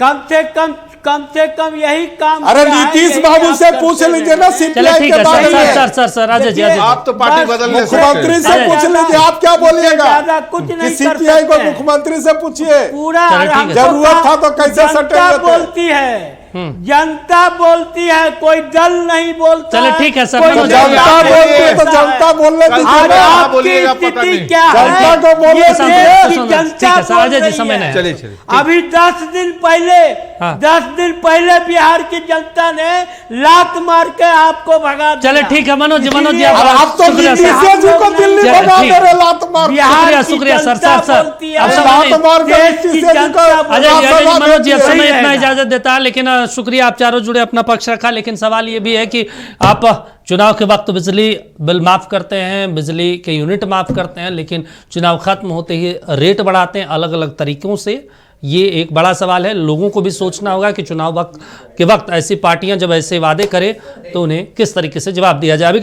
कम से कम यही काम अरे किया है, नीतीश यही बाबू आप से करते पूछ रहे। लीजिए ना चलिए, सीपीआई ठीक के है बारे सर, में। सर, अजय जी, देखिए, अजय जी। आप तो पार्टी बस बदल नहीं मुख्यमंत्री सकते। से पूछ लीजिए, आप क्या बोलिएगा ज्यादा कुछ कि नहीं कर सीपीआई को सकते। मुख्यमंत्री से पूछिए। पूरा चलो, ठीक है। हमको जरूरत था तो कैसे जनता सटेंगे थे? बोलती है, जनता बोलती है, कोई दल नहीं बोलता। चलो, ठीक है सर, कोई तो नेता जनता नहीं बोलती है तो बोलता जनता बोलने कल दीजिए आज ना। आप आपकी बोलिएगा, पता स्थिति नहीं। क्या है? जनता को बोलने ये दीजिए। देश की ठीक जनता है सर, बोल अजय जी, रही समय है। नहीं है। चलिए। अभी 10 दिन पहले हाँ। 10 दिन पहले बिहार की जनता ने लात मार के आपको भगा दिया। चलो, ठीक है, मनोज जी, इसीलिए आप- और आप तो शुक्रिया सर। नीतीश जी को दिल्ली चलिए, भगा ठीक दे है। रहे लात मार के। बिहार की शुक्रिया सर, जनता सर। बोलती अब है, समय नहीं। लात मार के देश नीतीश की जी को जनता अजय जी, राज्यसभा मनोज जी, अब भेज समय दिए। इतना इजाजत देता है, लेकिन शुक्रिया आप चारों जुड़े, अपना पक्ष रखा। लेकिन सवाल ये भी है कि आप चुनाव के वक्त बिजली बिल माफ करते हैं, बिजली के यूनिट माफ करते हैं, लेकिन चुनाव खत्म होते ही रेट बढ़ाते हैं अलग अलग तरीकों से। ये एक बड़ा सवाल है। लोगों को भी सोचना होगा कि चुनाव के वक्त ऐसी पार्टियां जब ऐसे वादे करें तो उन्हें किस तरीके से जवाब दिया जाए। अभी